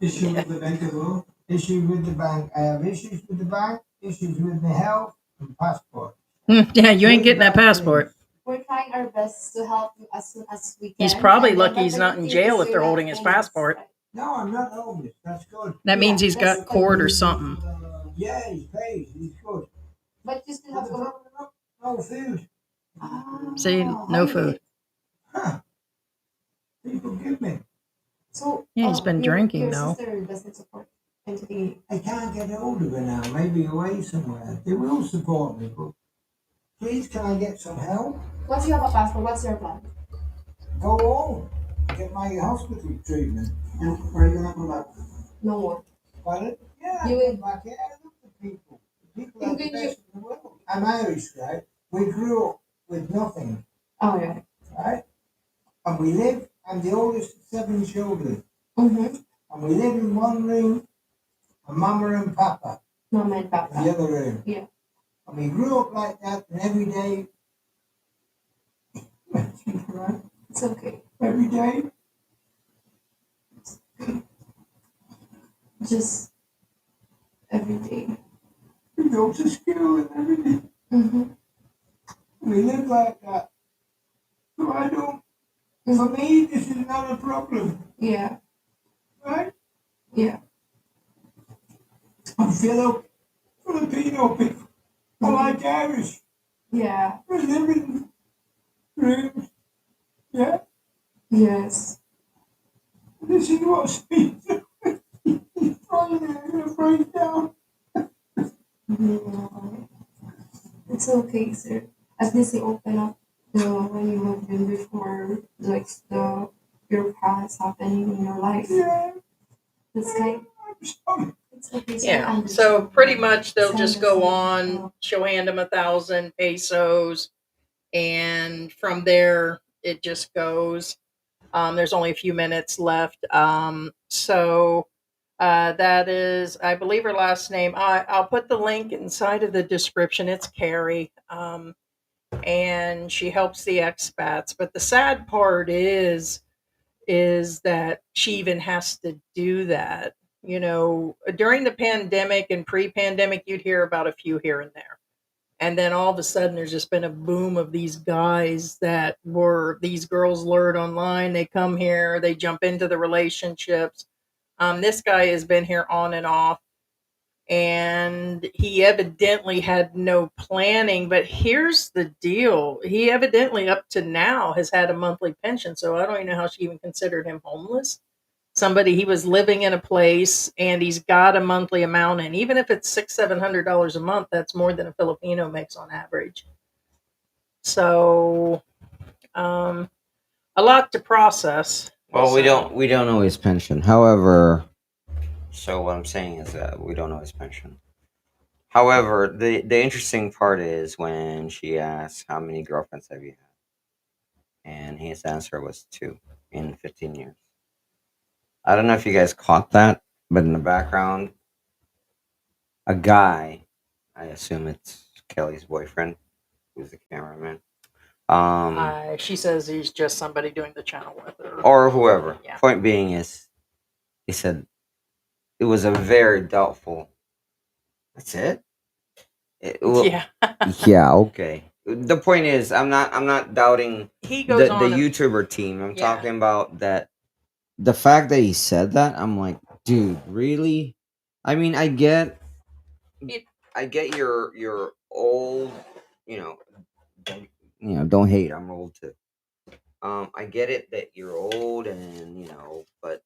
Issue with the bank as well? Issue with the bank. I have issues with the bank, issues with my health and passport. Yeah, you ain't Three getting that bad passport. things. We're trying our best to help you as soon as we can. He's probably And lucky he's whatever not you in think jail is if they're your holding his homeless, passport. right? No, I'm not homeless. That's good. That means Yeah, he's got that's court or good. something. Yeah, he pays. He's good. But you still But have the to. problem, no food. See, no Hungry. food. Huh. People give me. So Yeah, he's been drinking, your though. sister doesn't support anything. I can't get hold of her now. Maybe away somewhere. They will support me, but please, can I get some help? Once you have a passport, what's your plan? Go home. Get my hospital treatment. Are you gonna go back? No more. Pardon? Yeah, You I will- go back. Yeah, I love the people. The people are And the when you- best in the world. I'm Irish, right? We grew up with nothing, Oh yeah. right? And we live. I'm the oldest of 7 children. Mm-hmm. And we live in one room, a mama and papa Mama and in Papa. the other room. Yeah. And we grew up like that, and every day, right? It's okay. Every day, Just every day. we go to school and everything. Mm-hmm. We live like that. So I don't, for me, this is not a problem, Yeah. right? Yeah. I'm Filipino people. I like Irish. Yeah. We live in rooms. Yeah, Yes. this is what's been. He's probably going to break down. Yeah. It's okay, sir. At least you open up the when you have been before, like the your past happening in your life. Yeah, It's like I'm sorry. it's okay, sir. Yeah. So pretty much they'll just go on. She'll hand him 1,000 pesos, and from there it just goes. There's only a few minutes left. That is, I believe her last name. I'll put the link inside of the description. It's Carrie. And she helps the expats. But the sad part is that she even has to do that. You know, during the pandemic and pre-pandemic, you'd hear about a few here and there. And then all of a sudden, there's just been a boom of these guys that were these girls lured online. They come here, they jump into the relationships. This guy has been here on and off, and he evidently had no planning. But here's the deal: he evidently, up to now, has had a monthly pension. So I don't even know how she even considered him homeless. Somebody, he was living in a place and he's got a monthly amount, and even if it's $600-700 a month, that's more than a Filipino makes on average. So a lot to process. Well, we So, don't know his pension. However, so what I'm saying is that we don't know his pension. However, the interesting part is when she asks how many girlfriends have you had, and his answer was 2 in 15 years. I don't know if you guys caught that, but in the background, a guy, I assume it's Kelly's boyfriend, who's the cameraman, she says he's just somebody doing the channel with her. or whoever. Yeah. Point being is, he said it was a very doubtful. That's it. Yeah. Yeah. Okay. The point is, I'm not doubting He goes the on. YouTuber team. I'm Yeah. talking about that. The fact that he said that, I'm like, dude, really? I mean, I get your old, you know, don't hate. I'm old too. I get it that you're old and but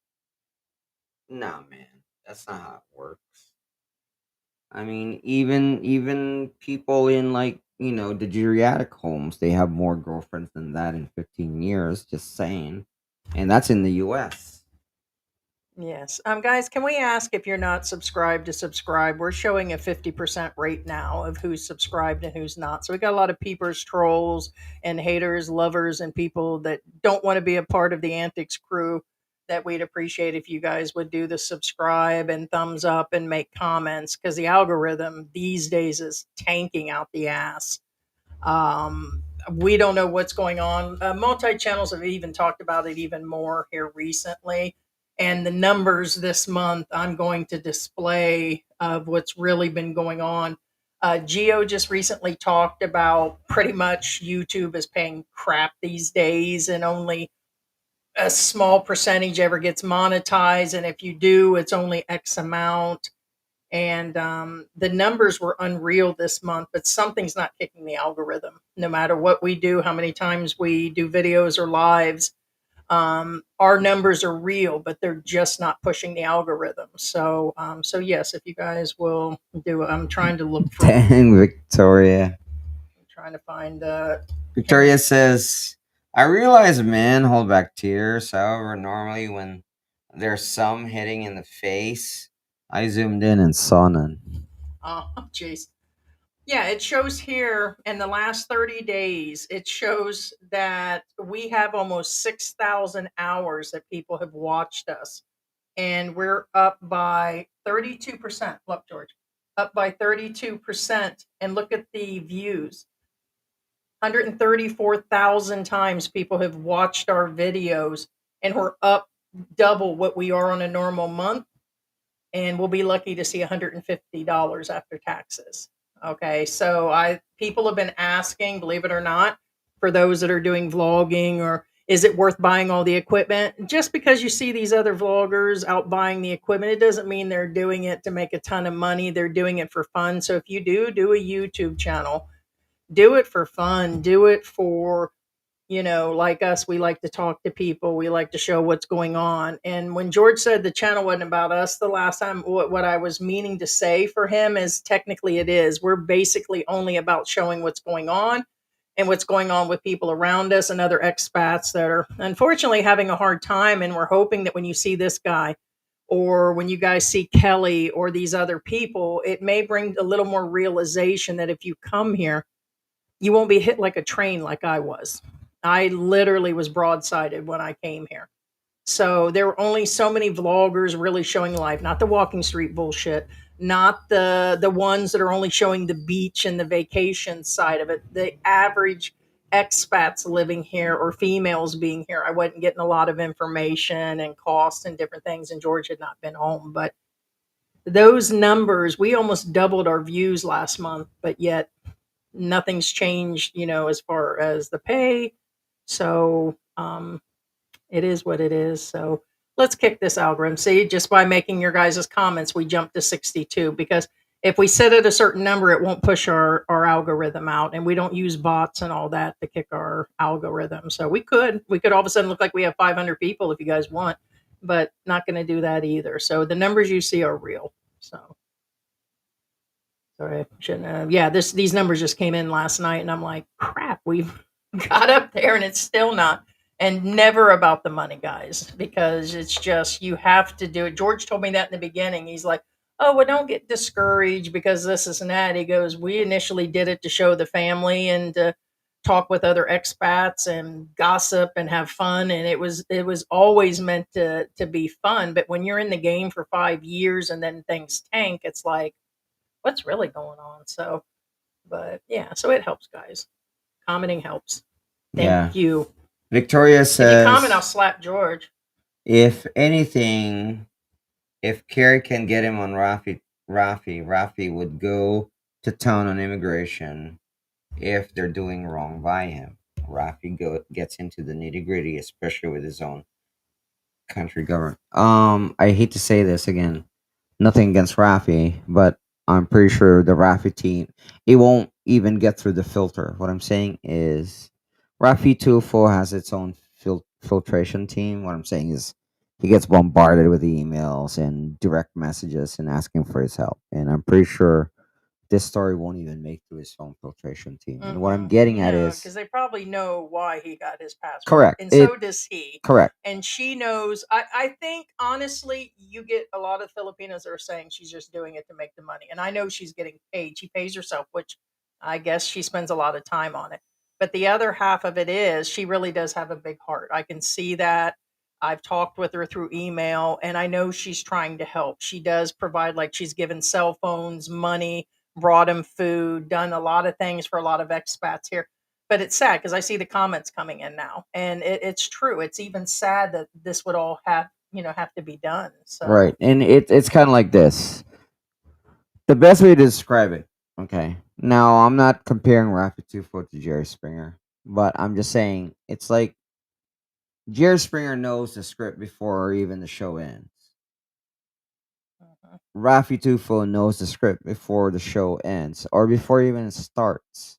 nah, man, that's not how it works. I mean, even people in like the geriatric homes, they have more girlfriends than that in 15 years. Just saying, and that's in the U.S. Yes. Guys, can we ask if you're not subscribed to subscribe? We're showing a 50% rate now of who's subscribed and who's not. So we got a lot of peepers, trolls, and haters, lovers, and people that don't want to be a part of the antics crew. That we'd appreciate if you guys would do the subscribe and thumbs up and make comments, because the algorithm these days is tanking out the ass. We don't know what's going on. Multi channels have even talked about it even more here recently. And the numbers this month I'm going to display of what's really been going on. Geo just recently talked about pretty much YouTube is paying crap these days, and only a small percentage ever gets monetized. And if you do, it's only X amount. And the numbers were unreal this month, but something's not kicking the algorithm. No matter what we do, how many times we do videos or lives, our numbers are real, but they're just not pushing the algorithm. So yes, if you guys will do it, I'm trying to look for. Dang, Victoria. I'm trying to find. Victoria says, "I realize men hold back tears. However, normally when there's some hitting in the face, I zoomed in and saw none." Oh, jeez. Yeah, it shows here in the last 30 days, it shows that we have almost 6,000 hours that people have watched us. And we're up by 32%. Look, George, up by 32%. And look at the views. 134,000 times people have watched our videos, and we're up double what we are on a normal month. And we'll be lucky to see $150 after taxes. Okay, so people have been asking, believe it or not, for those that are doing vlogging, or is it worth buying all the equipment? Just because you see these other vloggers out buying the equipment, it doesn't mean they're doing it to make a ton of money. They're doing it for fun. So if you do a YouTube channel, do it for fun. Do it for like us, we like to talk to people. We like to show what's going on. And when George said the channel wasn't about us the last time, what I was meaning to say for him is technically it is. We're basically only about showing what's going on and what's going on with people around us and other expats that are unfortunately having a hard time. And we're hoping that when you see this guy or when you guys see Kelly or these other people, it may bring a little more realization that if you come here, you won't be hit like a train like I was. I literally was broadsided when I came here. So there were only so many vloggers really showing life, not the walking street bullshit, not the ones that are only showing the beach and the vacation side of it. The average expats living here or females being here, I wasn't getting a lot of information and costs and different things, and George had not been home. But those numbers, we almost doubled our views last month, but yet nothing's changed, as far as the pay. So it is what it is. So let's kick this algorithm. See, just by making your guys' comments, we jumped to 62 because if we set at a certain number, it won't push our algorithm out, and we don't use bots and all that to kick our algorithm. So we could all of a sudden look like we have 500 people if you guys want, but not going to do that either. So the numbers you see are real. So sorry, I shouldn't have. Yeah, these numbers just came in last night, and I'm like, crap, we've got up there, and it's still not. And never about the money, guys, because it's just you have to do it. George told me that in the beginning. He's like, "Oh, well, don't get discouraged because this and that." He goes, "We initially did it to show the family and to talk with other expats and gossip and have fun, and it was always meant to be fun. But when you're in the game for 5 years and then things tank, it's like." What's really going on. So, but yeah, so it helps, guys. Commenting helps. Yeah. Thank you. Victoria If you comment, I'll says, slap George. if anything, if Kerry can get him on Rafi would go to town on immigration if they're doing wrong by him. Rafi gets into the nitty gritty, especially with his own country government. I hate to say this again, nothing against Rafi, but I'm pretty sure the Rafi team, it won't even get through the filter. What I'm saying is, Rafi 204 has its own filtration team. What I'm saying is, he gets bombarded with emails and direct messages and asking for his help. And I'm pretty sure this story won't even make through his own filtration team. And what I'm getting at No, is because they probably know why he got his passport. correct. And so does he. Correct. And she knows. I think, honestly, you get a lot of Filipinos that are saying she's just doing it to make the money. And I know she's getting paid. She pays herself, which I guess she spends a lot of time on it. But the other half of it is she really does have a big heart. I can see that. I've talked with her through email, and I know she's trying to help. She does provide, like, she's given cell phones, money, brought him food, done a lot of things for a lot of expats here. But it's sad because I see the comments coming in now, and it's true. It's even sad that this would all have to be done. So right, and it's kind of like this. The best way to describe it. Okay. Now I'm not comparing Rafi 2-4 to Jerry Springer, but I'm just saying it's like Jerry Springer knows the script before even the show ends. Rafi 2-4 knows the script before the show ends or before even it starts.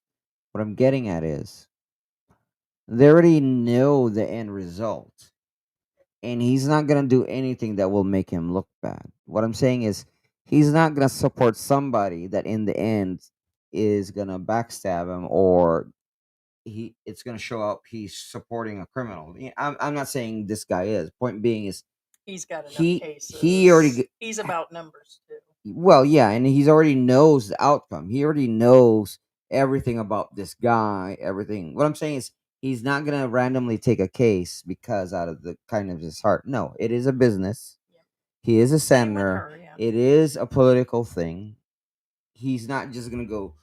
What I'm getting at is they already know the end result, and he's not gonna do anything that will make him look bad. What I'm saying is he's not gonna support somebody that in the end is gonna backstab him or it's gonna show up he's supporting a criminal. I'm not saying this guy is. Point being is he's got enough cases. he already he's about numbers too. well, yeah, and he's already knows the outcome. He already knows everything about this guy, everything. What I'm saying is he's not gonna randomly take a case because out of the kind of his heart. No, it is a business. Yep. He is a Same with senator. her, yeah. It is a political thing. He's not just gonna go,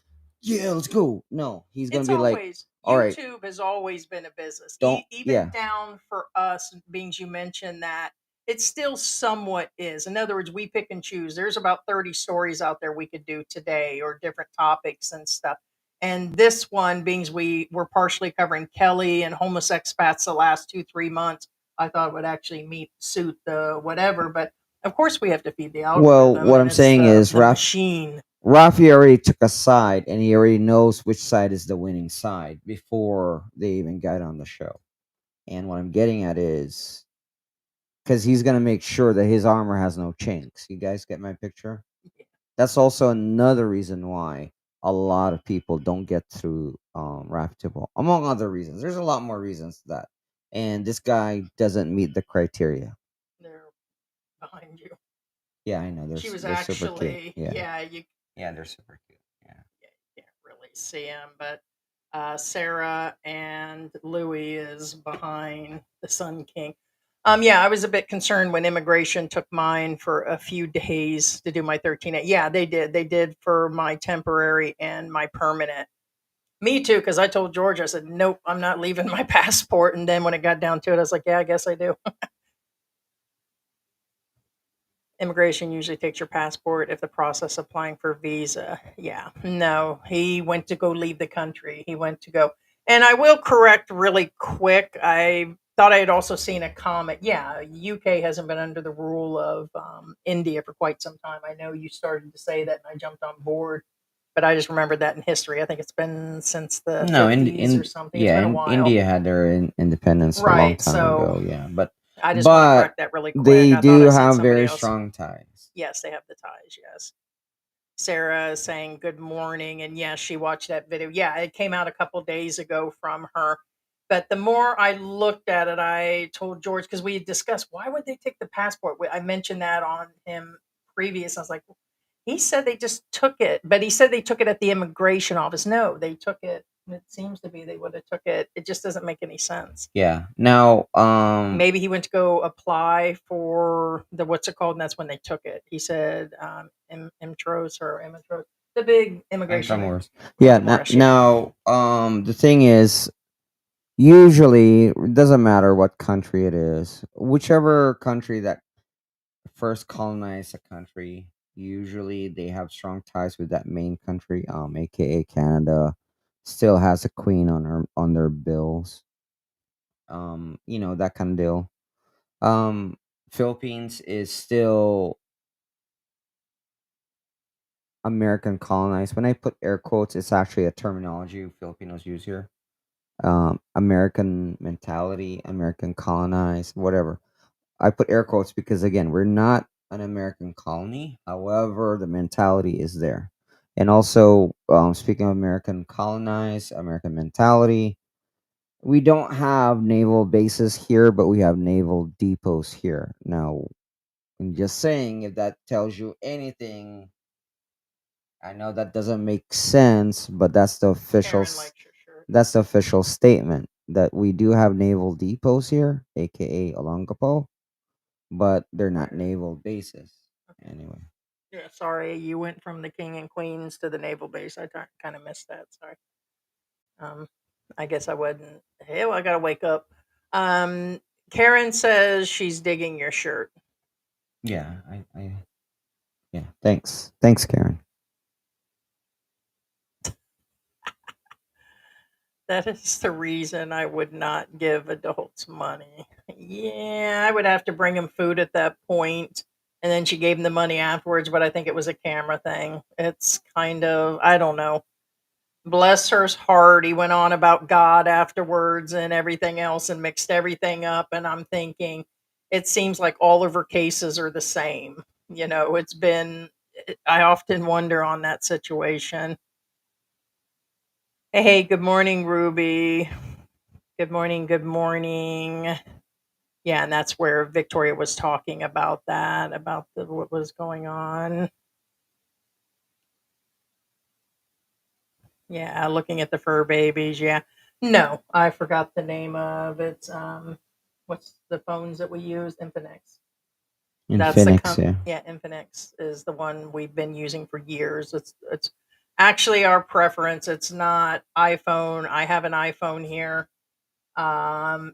yeah, let's go. No, he's gonna It's be like, always all right, YouTube has always been a business. don't Even yeah, down for us, being you mentioned that it still somewhat is. In other words, we pick and choose. There's about 30 stories out there we could do today or different topics and stuff. And this one, being we're partially covering Kelly and homeless expats the last 2-3 months, I thought would actually suit the whatever. But of course, we have to feed the algorithm. well, what and I'm it's saying is the machine. Rafi already took a side, and he already knows which side is the winning side before they even got on the show. And what I'm getting at is because he's gonna make sure that his armor has no chinks. You guys get my picture? That's also another reason why a lot of people don't get through Raftable, among other reasons. There's a lot more reasons to that. And this guy doesn't meet the criteria. They're behind you. Yeah, I know. She was They're super cute. actually, Yeah. you Yeah, they're super cute. Yeah. can't really see him, but Sarah and Louis is behind the Sun King. Yeah, I was a bit concerned when immigration took mine for a few days to do my 13. Yeah, they did. They did for my temporary and my permanent. Me too, because I told George, I said, nope, I'm not leaving my passport. And then when it got down to it, I was like, yeah, I guess I do. Immigration usually takes your passport if the process applying for visa. Yeah, no, he went to go leave the country. He went to go, and I will correct really quick. I thought I had also seen a comment. Yeah, UK hasn't been under the rule of India for quite some time. I know you started to say that, and I jumped on board, but I just remembered that in history. I think it's been since the No, 50s or something. It's yeah, been a while, India had their independence a long right? time So ago. Yeah, but I just want to correct that really quick. they I thought do I seen have somebody very else. strong ties. Yes, they have the ties. Yes. Sarah is saying good morning, and yes, she watched that video. Yeah, it came out a couple days ago from her. But the more I looked at it, I told George because we had discussed why would they take the passport. I mentioned that on him previous. I was like, he said they just took it, but he said they took it at the immigration office. No, they took it. It seems to be they would have took it. It just doesn't make any sense. Yeah. Now, Maybe he went to go apply for the what's it called, and that's when they took it. He said Mtros or Mtros, the big immigration. yeah. Morris, yeah. Now, the thing is, usually it doesn't matter what country it is, whichever country that first colonized a country, usually they have strong ties with that main country, aka Canada, still has a queen on their bills. That kind of deal. Um, Philippines is still American colonized. When I put air quotes, it's actually a terminology Filipinos use here. American mentality, American colonized, whatever. I put air quotes because again, we're not an American colony. However, the mentality is there. And also, speaking of American colonized, American mentality, we don't have naval bases here, but we have naval depots here. Now, I'm just saying, if that tells you anything, I know that doesn't make sense, but that's the official Karen likes your shirt. that's the official statement that we do have naval depots here, aka Olongapo, but they're not naval bases. Anyway. Yeah, sorry, you went from the king and queens to the naval base. I kind of missed that. Sorry. Um, I guess I wouldn't. Hell, I gotta wake up. Um, Karen says she's digging your shirt. Yeah, yeah. Thanks, Karen. That is the reason I would not give adults money. Yeah, I would have to bring them food at that point, and then she gave him the money afterwards, but I think it was a camera thing. It's kind of, I don't know. Bless her heart. He went on about God afterwards and everything else and mixed everything up. And I'm thinking, it seems like all of her cases are the same. It's been, I often wonder on that situation. Hey, good morning, Ruby. Good morning. Good morning. Yeah, and that's where Victoria was talking about that, about what was going on. Yeah, looking at the fur babies. Yeah, no, I forgot the name of it. What's the phones that we use? Infinix. That's the Phoenix, yeah. yeah. Infinix is the one we've been using for years. It's actually our preference. It's not iPhone. I have an iPhone here.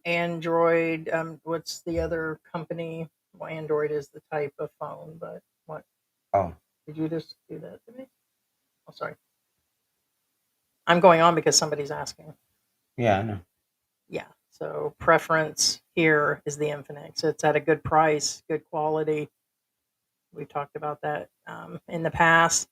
Android. What's the other company? Well, Android is the type of phone, but what Oh, did you just do that to me? Oh, sorry. I'm going on because somebody's asking. yeah, I know. Yeah. So preference here is the Infinix. It's at a good price, good quality. We've talked about that in the past.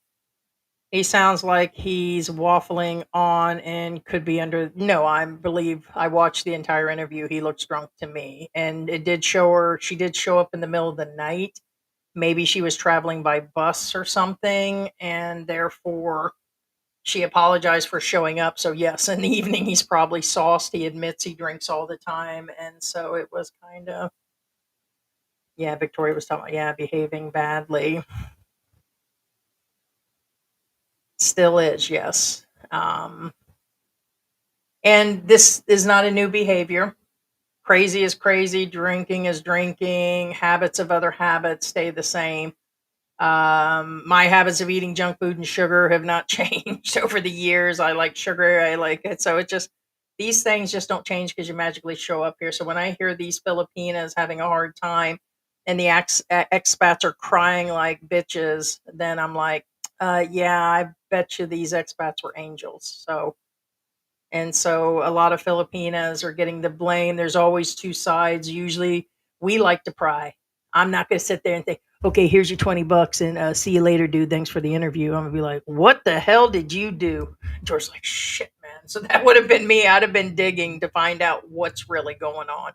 He sounds like he's waffling on and could be under. No, I believe I watched the entire interview. He looks drunk to me, and it did show her. She did show up in the middle of the night. Maybe she was traveling by bus or something, and therefore she apologized for showing up. So yes, in the evening he's probably sauced. He admits he drinks all the time, and so it was kind of, yeah. Victoria was talking about, yeah, behaving badly. Still is, yes. And this is not a new behavior. Crazy is crazy, drinking is drinking, habits of other habits stay the same. My habits of eating junk food and sugar have not changed over the years. I like sugar, I like it. So it just, these things just don't change because you magically show up here. So when I hear these Filipinas having a hard time and the expats are crying like bitches, then I'm like, yeah, I bet you these expats were angels. So, and so a lot of Filipinas are getting the blame. There's always two sides. Usually we like to pry. I'm not going to sit there and think, okay, here's your $20 and see you later, dude. Thanks for the interview. I'm going to be like, what the hell did you do? George's like, shit, man. So that would have been me. I'd have been digging to find out what's really going on.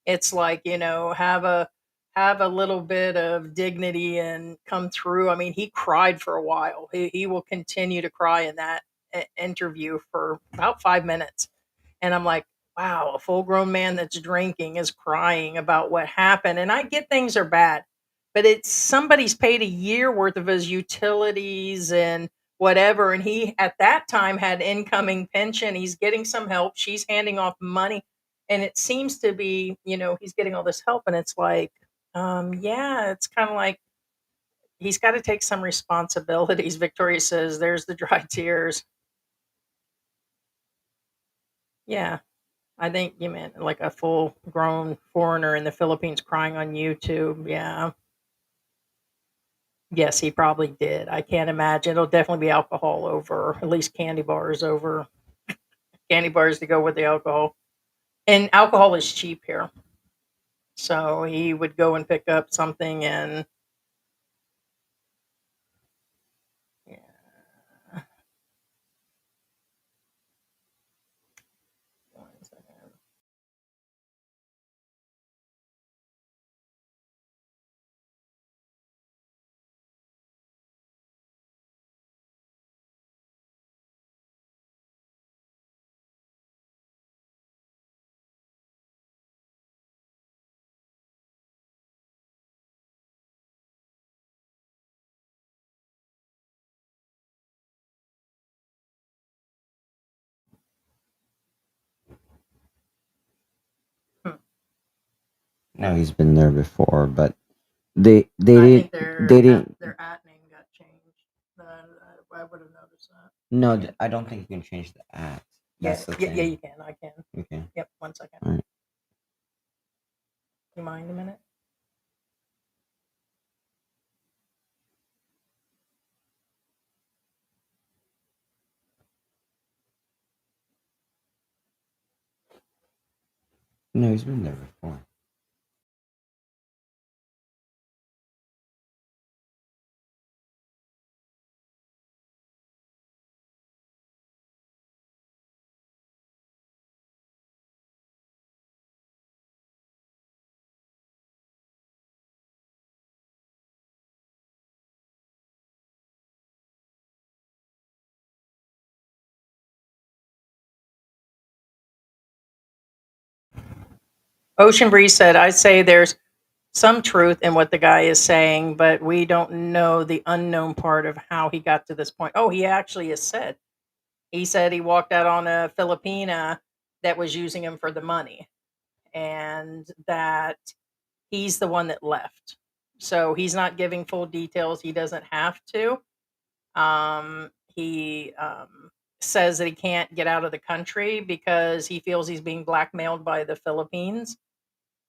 It's like, have a little bit of dignity and come through. I mean, he cried for a while. He will continue to cry in that interview for about 5 minutes. And I'm like, wow, a full grown man that's drinking is crying about what happened. And I get things are bad, but it's somebody's paid a year worth of his utilities and whatever. And he, at that time, had incoming pension. He's getting some help. She's handing off money. And it seems to be, he's getting all this help. And it's like, yeah, it's kind of like he's got to take some responsibilities. Victoria says, there's the dry tears. Yeah. I think you meant like a full grown foreigner in the Philippines crying on YouTube. Yeah. Yes, he probably did. I can't imagine. It'll definitely be alcohol over, at least candy bars over, candy bars to go with the alcohol. And alcohol is cheap here. So he would go and pick up something and, yeah. One second. Hmm. No, he's been there before, but they I didn't think they didn't. their at name got changed. I would have noticed that. No, I don't think you can change the at. Yeah, That's the yeah, yeah, thing. you can. I can. Okay. Yep. 1 second. All right. You mind a minute? No, he's been there before. Ocean Breeze said, I say there's some truth in what the guy is saying, but we don't know the unknown part of how he got to this point. Oh, he actually has said. He said he walked out on a Filipina that was using him for the money and that he's the one that left. So he's not giving full details. He doesn't have to. He says that he can't get out of the country because he feels he's being blackmailed by the Philippines,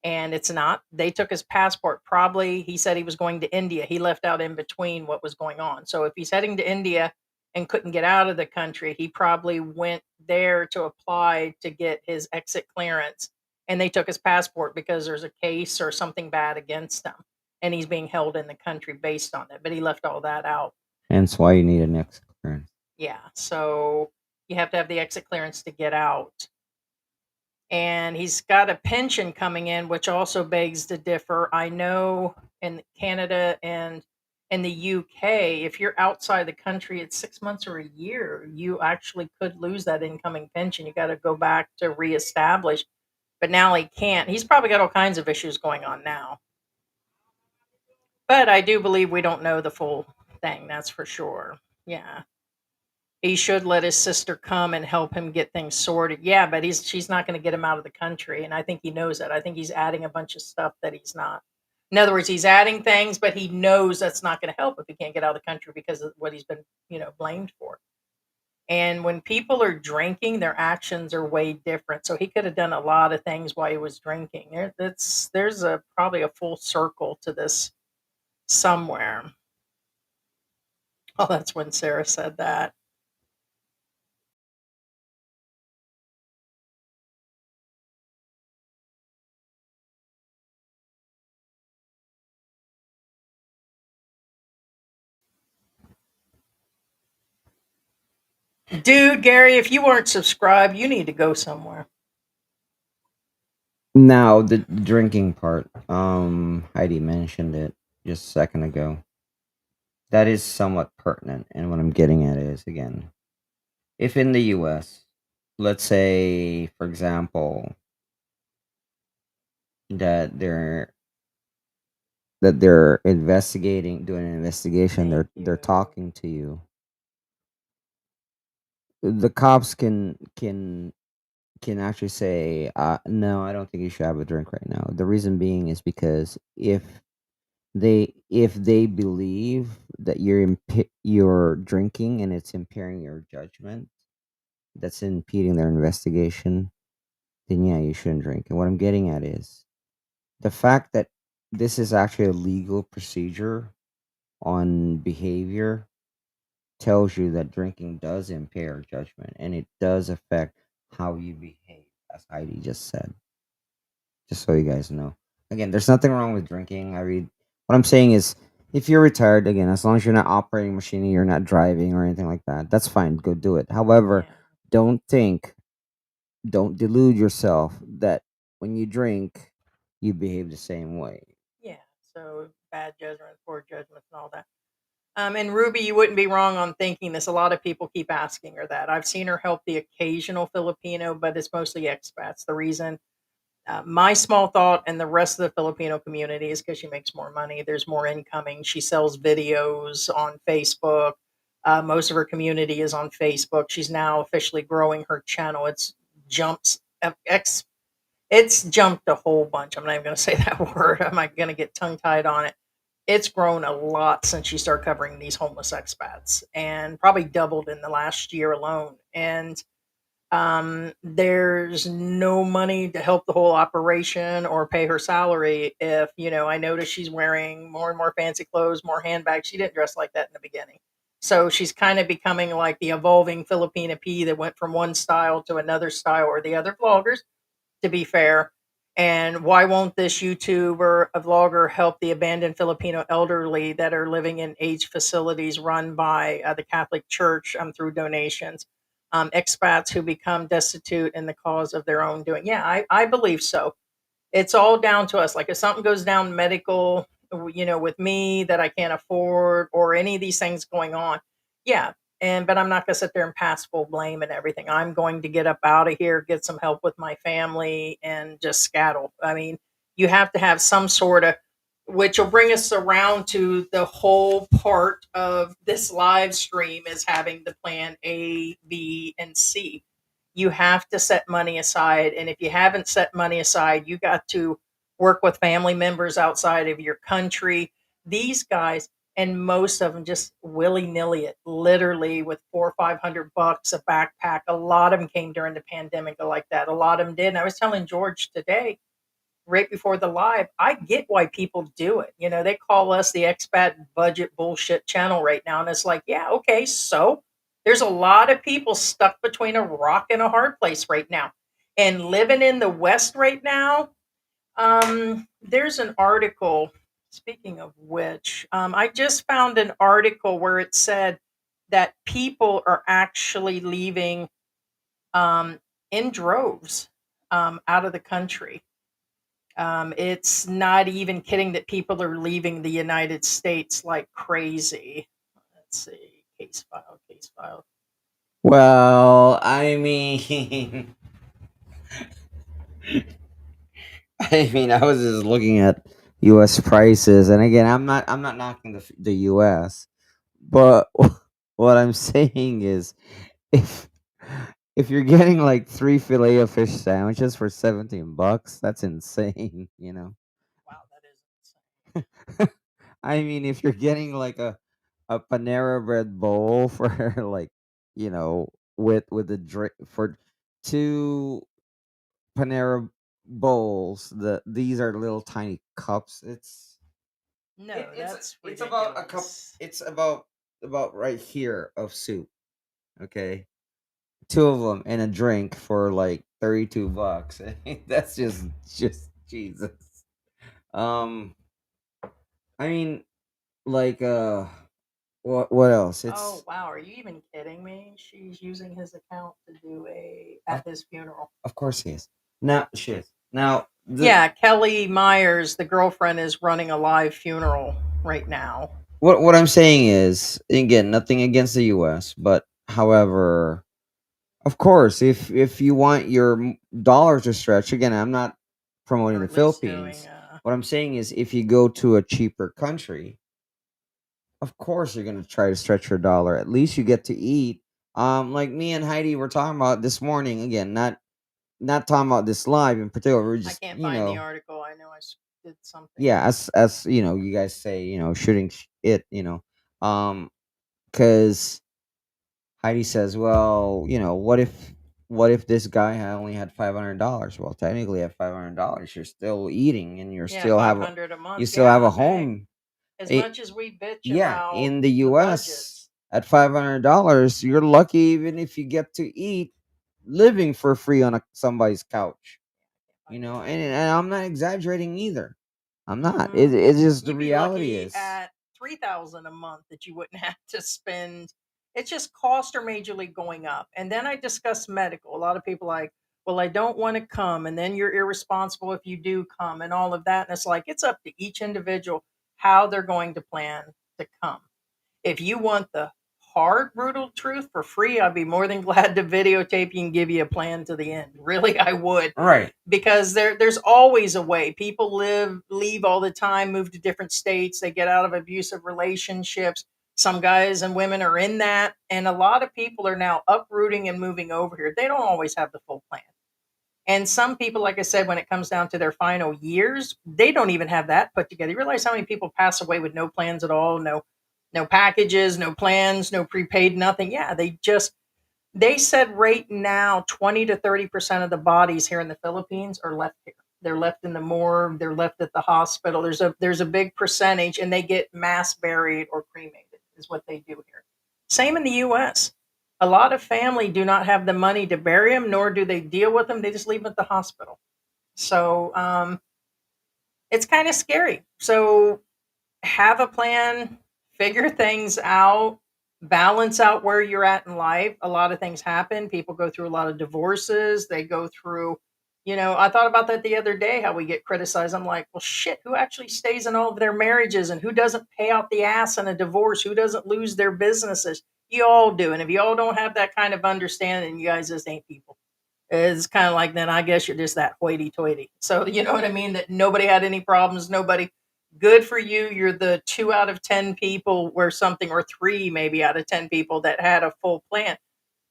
and it's not. They took his passport. Probably he said he was going to India. He left out in between what was going on. So if he's heading to India and couldn't get out of the country, he probably went there to apply to get his exit clearance. And they took his passport because there's a case or something bad against him. And he's being held in the country based on it. But he left all that out. Hence why you need an clearance. Yeah. So you have to have the exit clearance to get out. And he's got a pension coming in, which also begs to differ. I know in Canada and in the UK, if you're outside the country, it's 6 months or a year. You actually could lose that incoming pension. You got to go back to reestablish. But now he can't. He's probably got all kinds of issues going on now. But I do believe we don't know the full thing. That's for sure. Yeah. He should let his sister come and help him get things sorted. Yeah, but she's not going to get him out of the country, and I think he knows that. I think he's adding a bunch of stuff that he's not. In other words, he's adding things, but he knows that's not going to help if he can't get out of the country because of what he's been, blamed for. And when people are drinking, their actions are way different. So he could have done a lot of things while he was drinking. There's a probably a full circle to this somewhere. Oh, that's when Sarah said that. Dude, Gary, if you weren't subscribed, you need to go somewhere. Now the drinking part. Heidi mentioned it just a second ago. That is somewhat pertinent, and what I'm getting at is, again, if in the U.S., let's say, for example, that they're investigating, doing an investigation, Thank they're you. talking to you. The cops can actually say, no, I don't think you should have a drink right now. The reason being is because if they believe that you're drinking and it's impairing your judgment, that's impeding their investigation, then yeah, you shouldn't drink. And what I'm getting at is the fact that this is actually a legal procedure on behavior tells you that drinking does impair judgment and it does affect how you behave, as Heidi just said. Just so you guys know. Again, there's nothing wrong with drinking. What I'm saying is, if you're retired, again, as long as you're not operating machinery, you're not driving or anything like that, that's fine. Go do it. However, Yeah. don't think, don't delude yourself that when you drink, you behave the same way. Yeah. So bad judgment, poor judgment, and all that. And Ruby, you wouldn't be wrong on thinking this. A lot of people keep asking her that. I've seen her help the occasional Filipino, but it's mostly expats. The reason, my small thought, and the rest of the Filipino community is because she makes more money. There's more incoming. She sells videos on Facebook. Most of her community is on Facebook. She's now officially growing her channel. Jumps X. It's jumped a whole bunch. I'm not even going to say that word. I'm not going to get tongue tied on it. It's grown a lot since she started covering these homeless expats, and probably doubled in the last year alone. And there's no money to help the whole operation or pay her salary. If I notice she's wearing more and more fancy clothes, more handbags. She didn't dress like that in the beginning, so she's kind of becoming like the evolving Filipina P that went from one style to another style, or the other vloggers, to be fair. And why won't this YouTuber, a vlogger, help the abandoned Filipino elderly that are living in aged facilities run by the Catholic Church, through donations? Expats who become destitute in the cause of their own doing. Yeah, I believe so. It's all down to us. Like if something goes down medical, with me that I can't afford, or any of these things going on, yeah. But I'm not going to sit there and pass full blame and everything. I'm going to get up out of here, get some help with my family, and just scatter. I mean, you have to have some sort of, which will bring us around to the whole part of this live stream, is having the plan A, B, and C. You have to set money aside. And if you haven't set money aside, you got to work with family members outside of your country. These guys, and most of them just willy nilly it, literally with 400 or 500 bucks a backpack. A lot of them came during the pandemic like that. A lot of them did. And I was telling George today, right before the live, I get why people do it. They call us the expat budget bullshit channel right now. And it's like, yeah, okay, so there's a lot of people stuck between a rock and a hard place right now. And living in the West right now, there's an article, speaking of which, I just found an article where it said that people are actually leaving in droves out of the country. It's not even kidding that people are leaving the United States like crazy. Let's see, case file, case file. Well, I mean, I mean, I was just looking at U.S. prices, and again, I'm not knocking the U.S., but what I'm saying is, if if you're getting like three fillet of fish sandwiches for $17, that's insane, you know. Wow, that is I mean, if you're getting like a Panera bread bowl for like, with the drink for two Panera bowls, these are little tiny cups. insane. No, It's that's it's about a cup. ridiculous. It's about right here of soup. Okay, two of them and a drink for like $32. That's just Jesus. Um, I mean, like what else? Oh It's wow, are you even kidding me? She's using his account to do a of, at his funeral. of course he is. Now she is. Now Yeah, Kelly Myers, the girlfriend, is running a live funeral right now. what I'm saying is, again, nothing against the U.S., but however, of course, if you want your dollars to stretch, again, I'm not promoting Or the at least doing Philippines. What I'm saying is, if you go to a cheaper country, of course you're gonna try to stretch your dollar. At least you get to eat. Like me and Heidi were talking about this morning. Again, not talking about this live in particular. We're I just can't find the article. I know did something. yeah, as you guys say, shooting it, because Heidi says, well, what if this guy only had $500? Well, technically, at $500, you're still eating, and Yeah, 500 a you month. still have Yeah, a dang. home. As I- much as we bitch yeah, about in the the U.S. budgets, at $500, you're lucky even if you get to eat living for free on somebody's couch. And I'm not exaggerating either. I'm not. hmm It's just the you'd be reality lucky is. at 3,000 a month that you wouldn't have to spend. It's just costs are majorly going up. And then I discuss medical. A lot of people like, well, I don't want to come, and then you're irresponsible if you do come, and all of that. And it's like it's up to each individual how they're going to plan to come. If you want the hard, brutal truth for free, I'd be more than glad to videotape you and give you a plan to the end. Really, I would. Right. Because there's always a way. People leave all the time, move to different states, they get out of abusive relationships. Some guys and women are in that, and a lot of people are now uprooting and moving over here. They don't always have the full plan. And some people, like I said, when it comes down to their final years, they don't even have that put together. You realize how many people pass away with no plans at all, no packages, no plans, no prepaid, nothing. Yeah, they said right now 20 to 30% of the bodies here in the Philippines are left here. They're left in the morgue, they're left at the hospital. There's a big percentage, and they get mass buried or cremated is what they do here. Same in the US. A lot of family do not have the money to bury them, nor do they deal with them. They just leave them at the hospital. So it's kind of scary. So have a plan, figure things out, balance out where you're at in life. A lot of things happen. People go through a lot of divorces. They go through, I thought about that the other day, how we get criticized. I'm like, well, shit, who actually stays in all of their marriages, and who doesn't pay out the ass in a divorce? Who doesn't lose their businesses? You all do. And if you all don't have that kind of understanding, you guys just ain't people. It's kind of like, then I guess you're just that hoity toity. So, you know what I mean? That nobody had any problems, nobody. Good for you. You're the 2 out of 10 people where something, or three maybe out of 10 people that had a full plan.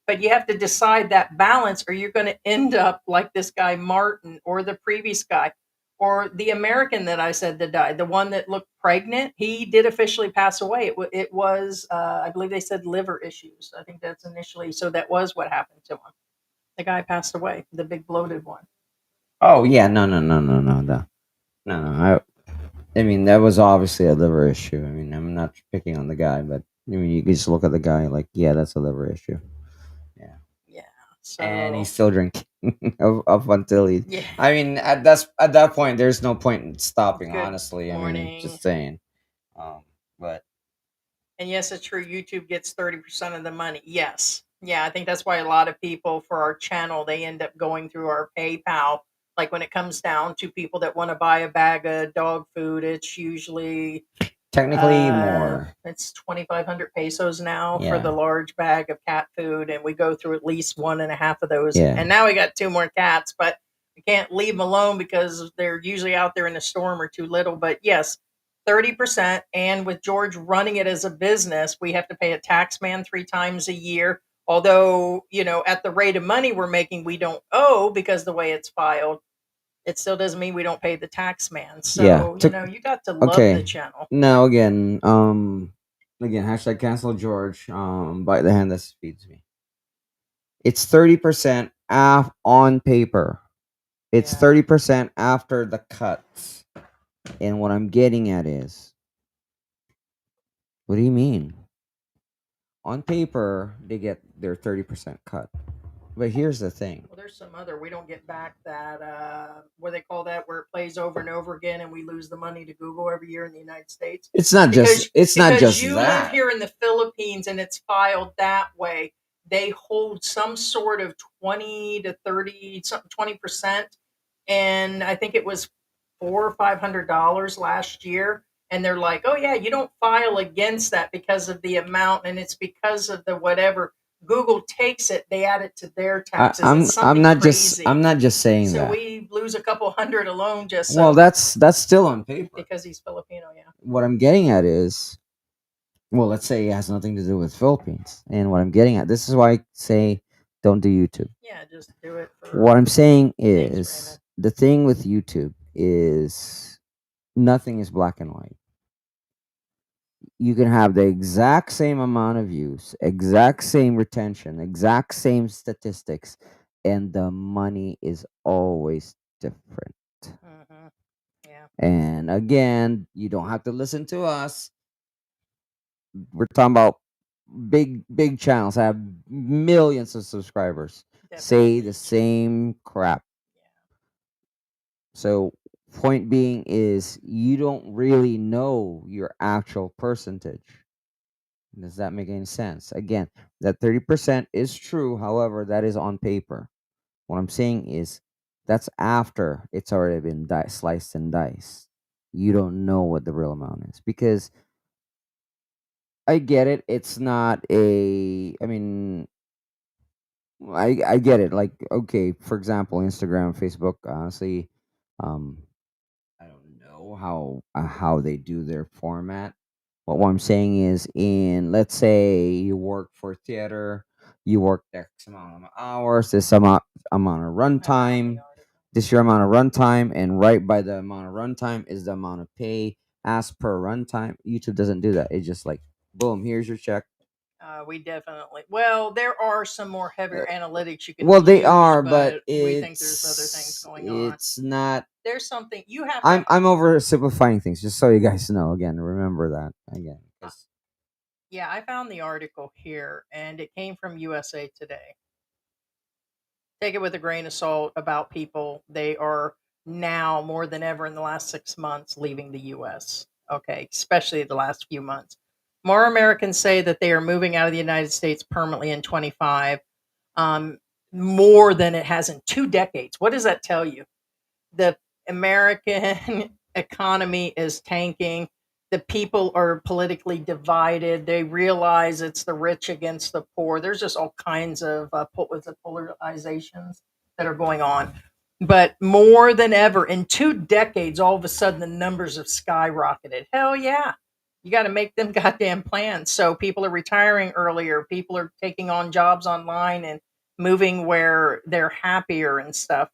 But you have to decide that balance, or you're going to end up like this guy, Martin, or the previous guy, or the American that I said that died, the one that looked pregnant. He did officially pass away. It was, I believe they said liver issues. I think that's initially. So that was what happened to him. The guy passed away, the big bloated one. Oh yeah, no, no, no, no, no, no, no, no. I mean, that was obviously a liver issue. I mean, I'm not picking on the guy, but I mean, you can just look at the guy like, yeah, that's a liver issue. Yeah, Yeah. and So he's still drinking up until he. yeah. I mean, at that point, there's no point in stopping. Good Honestly, I mean, morning. just saying. But And yes, it's true. YouTube gets 30% of the money. Yes. Yeah, I think that's why a lot of people for our channel, they end up going through our PayPal. Like when it comes down to people that want to buy a bag of dog food, it's usually Technically more. it's 2,500 pesos now for Yeah. the large bag of cat food, and we go through at least 1.5 of those. Yeah. And now we got 2 more cats, but we can't leave them alone because they're usually out there in a storm or too little. But yes, 30%. And with George running it as a business, we have to pay a tax man 3 times a year. Although, at the rate of money we're making, we don't owe because the way it's filed, it still doesn't mean we don't pay the tax man. So, Yeah. you got to love Okay. the channel. Now again, hashtag cancel George. Bite the hand that feeds me. It's 30% on paper. It's Yeah. 30% after the cuts. And what I'm getting at is, what do you mean? On paper, they get their 30% cut. But here's the thing. Well, there's some other. We don't get back that what they call that, where it plays over and over again, and we lose the money to Google every year in the United States. It's not just Because you live that. here in the Philippines and it's filed that way. They hold some sort of 20 to 30, something 20%, and I think it was $400 or $500 last year. And they're like, "Oh yeah, you don't file against that because of the amount, and it's because of the whatever." Google takes it, they add it to their taxes. It's something crazy. I'm not just saying So that. we lose a couple hundred alone just Well, that's still on paper. because he's Filipino. Yeah. What I'm getting at is, well, let's say it has nothing to do with Philippines. And what I'm getting at, this is why I say don't do YouTube. Yeah, just do it. For, What I'm saying Thanks, is, Raymond. the thing with YouTube is nothing is black and white. You can have the exact same amount of views, exact same retention, exact same statistics, and the money is always different. Mhm. Yeah. And again, you don't have to listen to us. We're talking about big channels have millions of subscribers. Say Definitely. the same crap. So point being is, you don't really know your actual percentage. Does that make any sense? Again, that 30% is true. However, that is on paper. What I'm saying is, that's after it's already been sliced and diced. You don't know what the real amount is, because I get it. It's not a. I mean, I get it. Like, okay, for example, Instagram, Facebook. Honestly, um, I don't know how they do their format. But what I'm saying is, in, let's say you work for theater, you work X amount of hours, this amount of runtime, this your amount of runtime, and right by the amount of runtime is the amount of pay as per runtime. YouTube doesn't do that. It's just like, boom, here's your check. We definitely. Well, there are some more heavier analytics you can. Well, they use, are, but we think there's other things going on. It's not. There's something you have. I'm oversimplifying things, just so you guys know. Again, remember that again. 'Cause Yeah, I found the article here, and it came from USA Today. Take it with a grain of salt about people. They are now more than ever in the last 6 months leaving the US. Okay, especially the last few months. More Americans say that they are moving out of the United States permanently in 25, more than it has in 2 decades. What does that tell you? The American economy is tanking. The people are politically divided. They realize it's the rich against the poor. There's just all kinds of polarizations that are going on. But more than ever, in 2 decades, all of a sudden the numbers have skyrocketed. Hell yeah. You got to make them goddamn plans. So people are retiring earlier. People are taking on jobs online and moving where they're happier and stuff.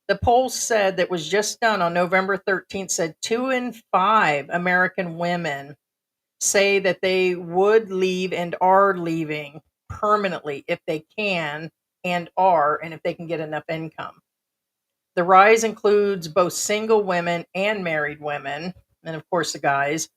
The poll said that was just done on November 13th said 2 in 5 American women say that they would leave and are leaving permanently if they can and if they can get enough income. The rise includes both single women and married women, and of course the guys.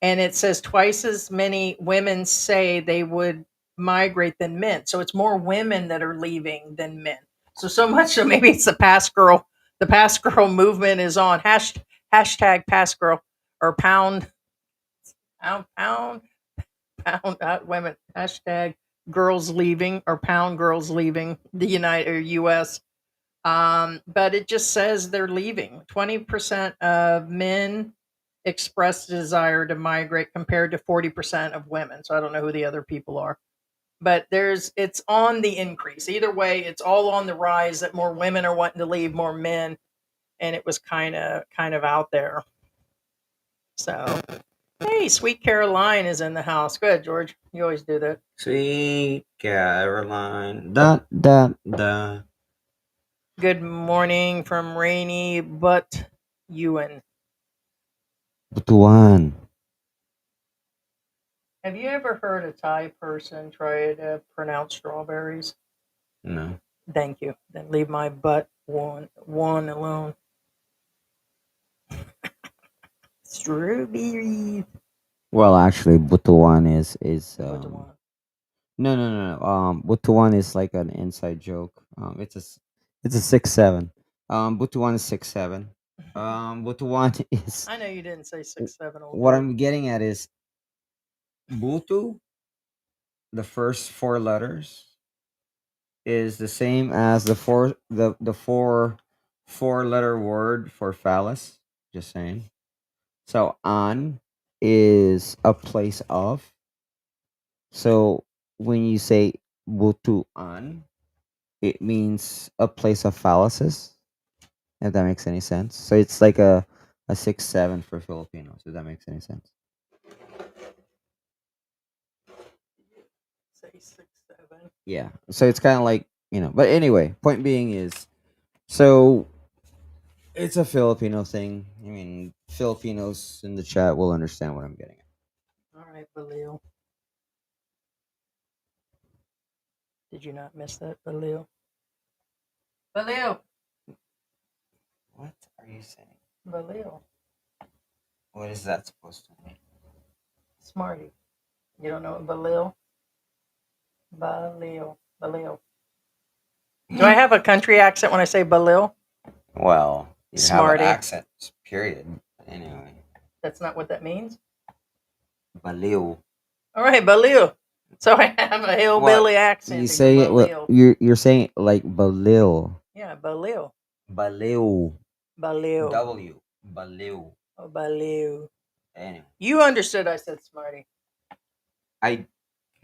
And it says twice as many women say they would migrate than men. So it's more women that are leaving than men. So much so maybe it's the pass girl. The pass girl movement is on hashtag pass girl or pound. pound women hashtag girls leaving or pound girls leaving the United or U.S. But it just says they're leaving. 20% of men expressed a desire to migrate compared to 40% of women. So I don't know who the other people are. But it's on the increase. Either way, it's all on the rise that more women are wanting to leave, more men, and it was kind of out there. So, hey, Sweet Caroline is in the house. Go ahead, George. You always do that. Sweet Caroline. Da da da. Good morning from rainy but Ewan. Butuan. Have you ever heard a Thai person try to pronounce strawberries? No. Thank you. Then leave my butt one alone. Strawberry. Well, actually, Butuan is Butuan. no. Butuan is like an inside joke. It's a 6'7". Butuan is 6'7". Butuan is I know you didn't say 6'7" old what lady. I'm getting at is Butu. The first four letters is the same as the four letter word for phallus. Just saying. So an is a place of. So when you say butuan, it means a place of phalluses. If that makes any sense. So it's like a 6'7" for Filipinos. If that makes any sense. Say 6'7". Yeah. So it's kind of like But anyway, point being is, so it's a Filipino thing. I mean, Filipinos in the chat will understand what I'm getting at. All right, Balil. Did you not miss that, Balil? Balil. What are you saying? Balil. What is that supposed to mean? Smarty. You don't know what Balil? Balil. Balil. Do I have a country accent when I say Balil? Well, you Smarty. have an accent, period. Anyway. That's not what that means? Baliw. All right, Balil. So I have a hillbilly accent. You say it. Balil. You're saying it like Balil. Yeah, Balil. Baliw. Balil. W. Baliw. Oh, Balil. Anyway. You understood I said Smarty. I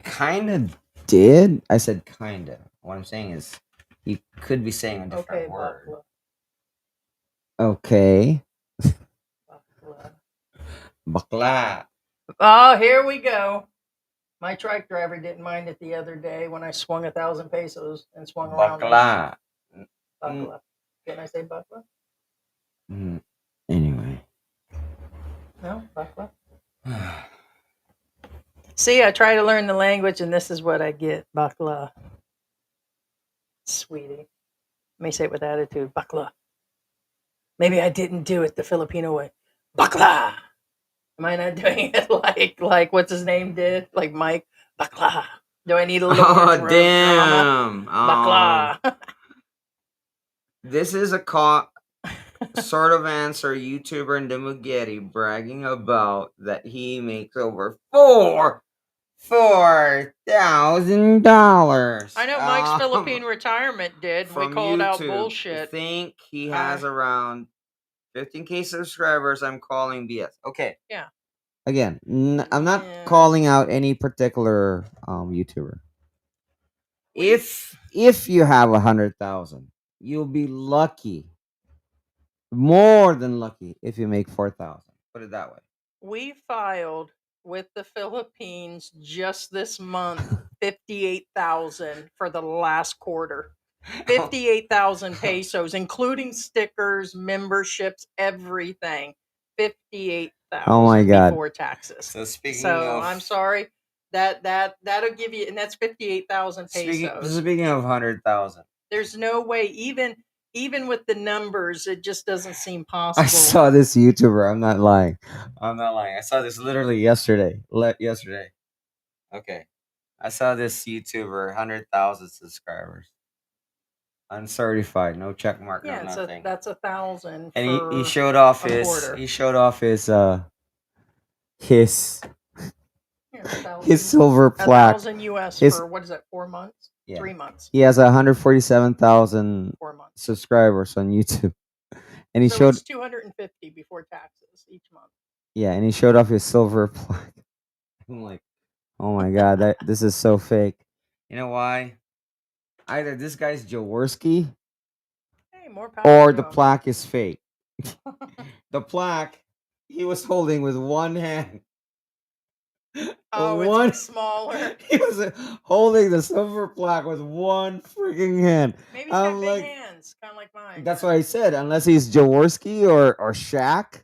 kind of did. I said kind of. What I'm saying is, you could be saying a different word. Bakla. Okay. Bakla. Bakla. Oh, here we go. My truck driver didn't mind it the other day when I swung 1,000 pesos and swung around. Bakla. Bakla. Didn't I say bakla? Anyway. No, bakla. See, I try to learn the language, and this is what I get. Bakla. Sweetie. Let me say it with attitude. Bakla. Maybe I didn't do it the Filipino way. Bakla. Am I not doing it like what's his name did? Like Mike? Bakla. Do I need a little more drama? Damn. Bakla. This is a sort of answer YouTuber in the Muggetti bragging about that he makes over $4,000. I know Mike's Philippine retirement did. We From called out YouTube. bullshit. Think he has around 15K subscribers. I'm calling BS. Okay. Yeah. Again, I'm not calling out any particular YouTuber. If you have 100,000, you'll be lucky, more than lucky, if you make 4,000. Put it that way. We filed with the Philippines just this month 58,000 for the last quarter. 58,000 pesos, including stickers, memberships, everything. 58,000. Oh my God. Before taxes. So speaking of, I'm sorry. That'll give you, and that's 58,000 pesos. Speaking of 100,000, there's no way, even with the numbers, it just doesn't seem possible. I saw this YouTuber. I'm not lying. I saw this literally yesterday. Okay. I saw this YouTuber, 100,000 subscribers. Uncertified, no check mark, no nothing. That's 1,000. And he showed off his quarter. his Here, 1,000. His silver plaque. 1,000 US His for what is that? 4 months? yeah. 3 months. He has 147,000 4 months. subscribers on YouTube, and he So showed it's 250 before taxes each month. yeah, and he showed off his silver plaque. I'm like, oh my god, this is so fake. You know why? Either this guy's Jaworski Hey, more power or to the him. plaque is fake. The plaque he was holding with one hand. Oh, One, it's smaller. he was holding the silver plaque with one freaking hand. Maybe he's got I'm big like, hands, kind of like mine. that's what I said. Unless he's Jaworski or Shaq,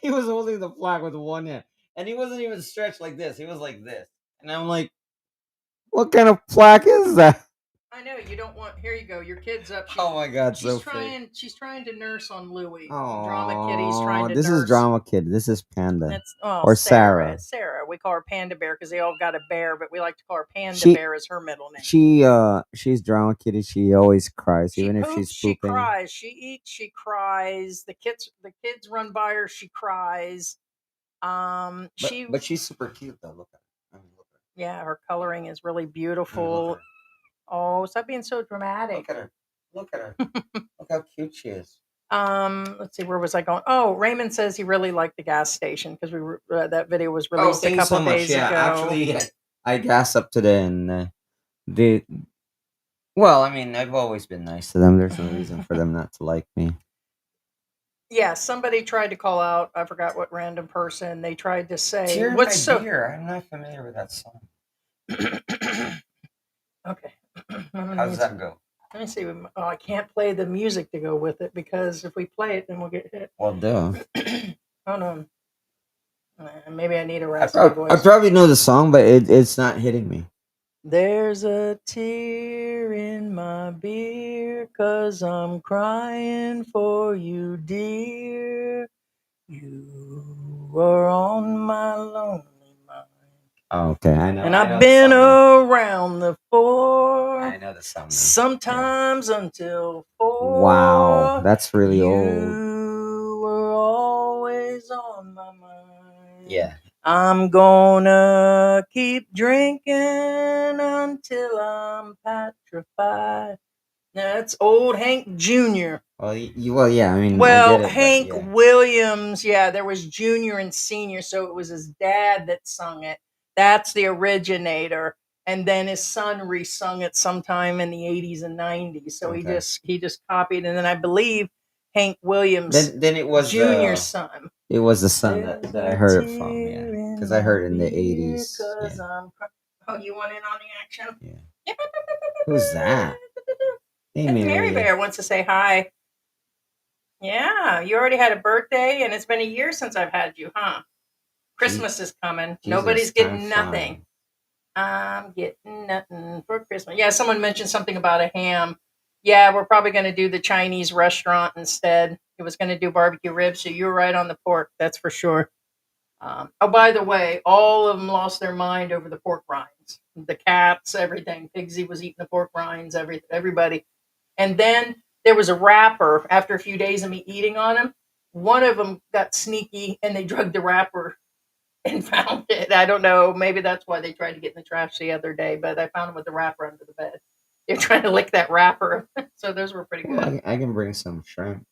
he was holding the plaque with one hand, and he wasn't even stretched like this. He was like this, and I'm like, what kind of plaque is that? I know you don't want. Here you go. Your kid's up. Oh my god, so she's fake. trying. She's trying to nurse on Louie. Oh, Drama Kitty's trying to this nurse. is Drama Kid. This is Panda. That's or Sarah. Sarah. We call her Panda Bear because they all got a bear, but we like to call her Panda She- Bear as her middle name. She's Drama Kitty. She always cries, She even if poops, she's she pooping. cries. She eats, she cries. The kids run by her, she cries. But she's super cute though. Look at her. I mean, look at Yeah, her coloring is really her. beautiful. Look Oh, stop being so dramatic. at her. Look at her. Look how cute she is. Let's see, where was I going? Oh, Raymond says he really liked the gas station because that video was released a thank you couple so much. days Yeah, ago. actually, I gassed up today, and they. Well, I mean, I've always been nice to them. There's no reason for them not to like me. Yeah, somebody tried to call out. I forgot what random person. They tried to say, Tear in "What's my so?" beer. I'm not familiar with that song. Okay. How does that go? Let me see. Oh, I can't play the music to go with it because if we play it, then we'll get hit. Well, duh. Hold on. Maybe I need a I, raspy prob- voice. I probably know the song, but it's not hitting me. There's a tear in my beer 'cause I'm crying for you, dear. You were on my lonely mind. Oh, okay, I know. And I I've know been the song around the floor. now. I know the song. Now. Sometimes until 4. Wow, that's really old. You were always on my mind. Yeah. I'm gonna keep drinking until I'm petrified. That's old Hank Jr. Well, yeah. I mean, I Well, get it, Hank but yeah. Williams, yeah, there was Junior and Senior, so it was his dad that sung it. That's the originator, and then his son resung it sometime in the 80s and 90s. So Okay. he just copied, and then I believe Hank Williams Then it was Junior's son. It was the son that I heard it from, yeah, because I heard it in the 80s. Yeah. Oh, you want in on the action? Yeah. Who's that? Hey, It's Mary Mary. Bear wants to say hi. Yeah, you already had a birthday, and it's been a year since I've had you, huh? Christmas is coming. Jesus, Nobody's getting time nothing. I'm getting nothing for Christmas. Yeah, someone mentioned something about a ham. Yeah, we're probably going to do the Chinese restaurant instead. It was going to do barbecue ribs, so you were right on the pork, that's for sure. Oh, by the way, all of them lost their mind over the pork rinds. The cats, everything. Pigsy was eating the pork rinds, everybody. And then there was a wrapper after a few days of me eating on them. One of them got sneaky and they drugged the wrapper and found it. I don't know. Maybe that's why they tried to get in the trash the other day, but I found them with the wrapper under the bed. They're trying to lick that wrapper. So those were pretty good. Well, I can bring some shrimp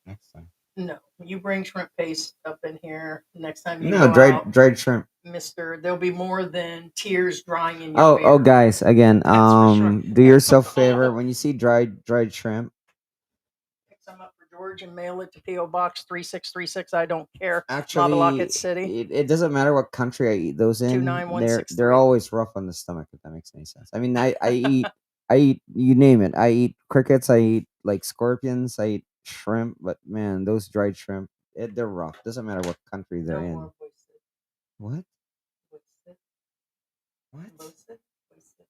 next time. No, you bring shrimp paste up in here next time you No, go dried out, dried shrimp. Mister. There'll be more than tears drying in your beer. Oh, guys, again, That's for sure. do yourself a favor when you see dried shrimp. Pick some up for George and mail it to P.O. Box 3636. I don't care. Actually, Mavalocket City. it doesn't matter what country I eat those in. 29163. They're always rough on the stomach. If that makes any sense. I mean, I eat you name it. I eat crickets. I eat like scorpions. I eat shrimp. But man, those dried shrimp, they're rough. Doesn't matter what country they're No in. more voices. What? Voices. What? Voices. Voices.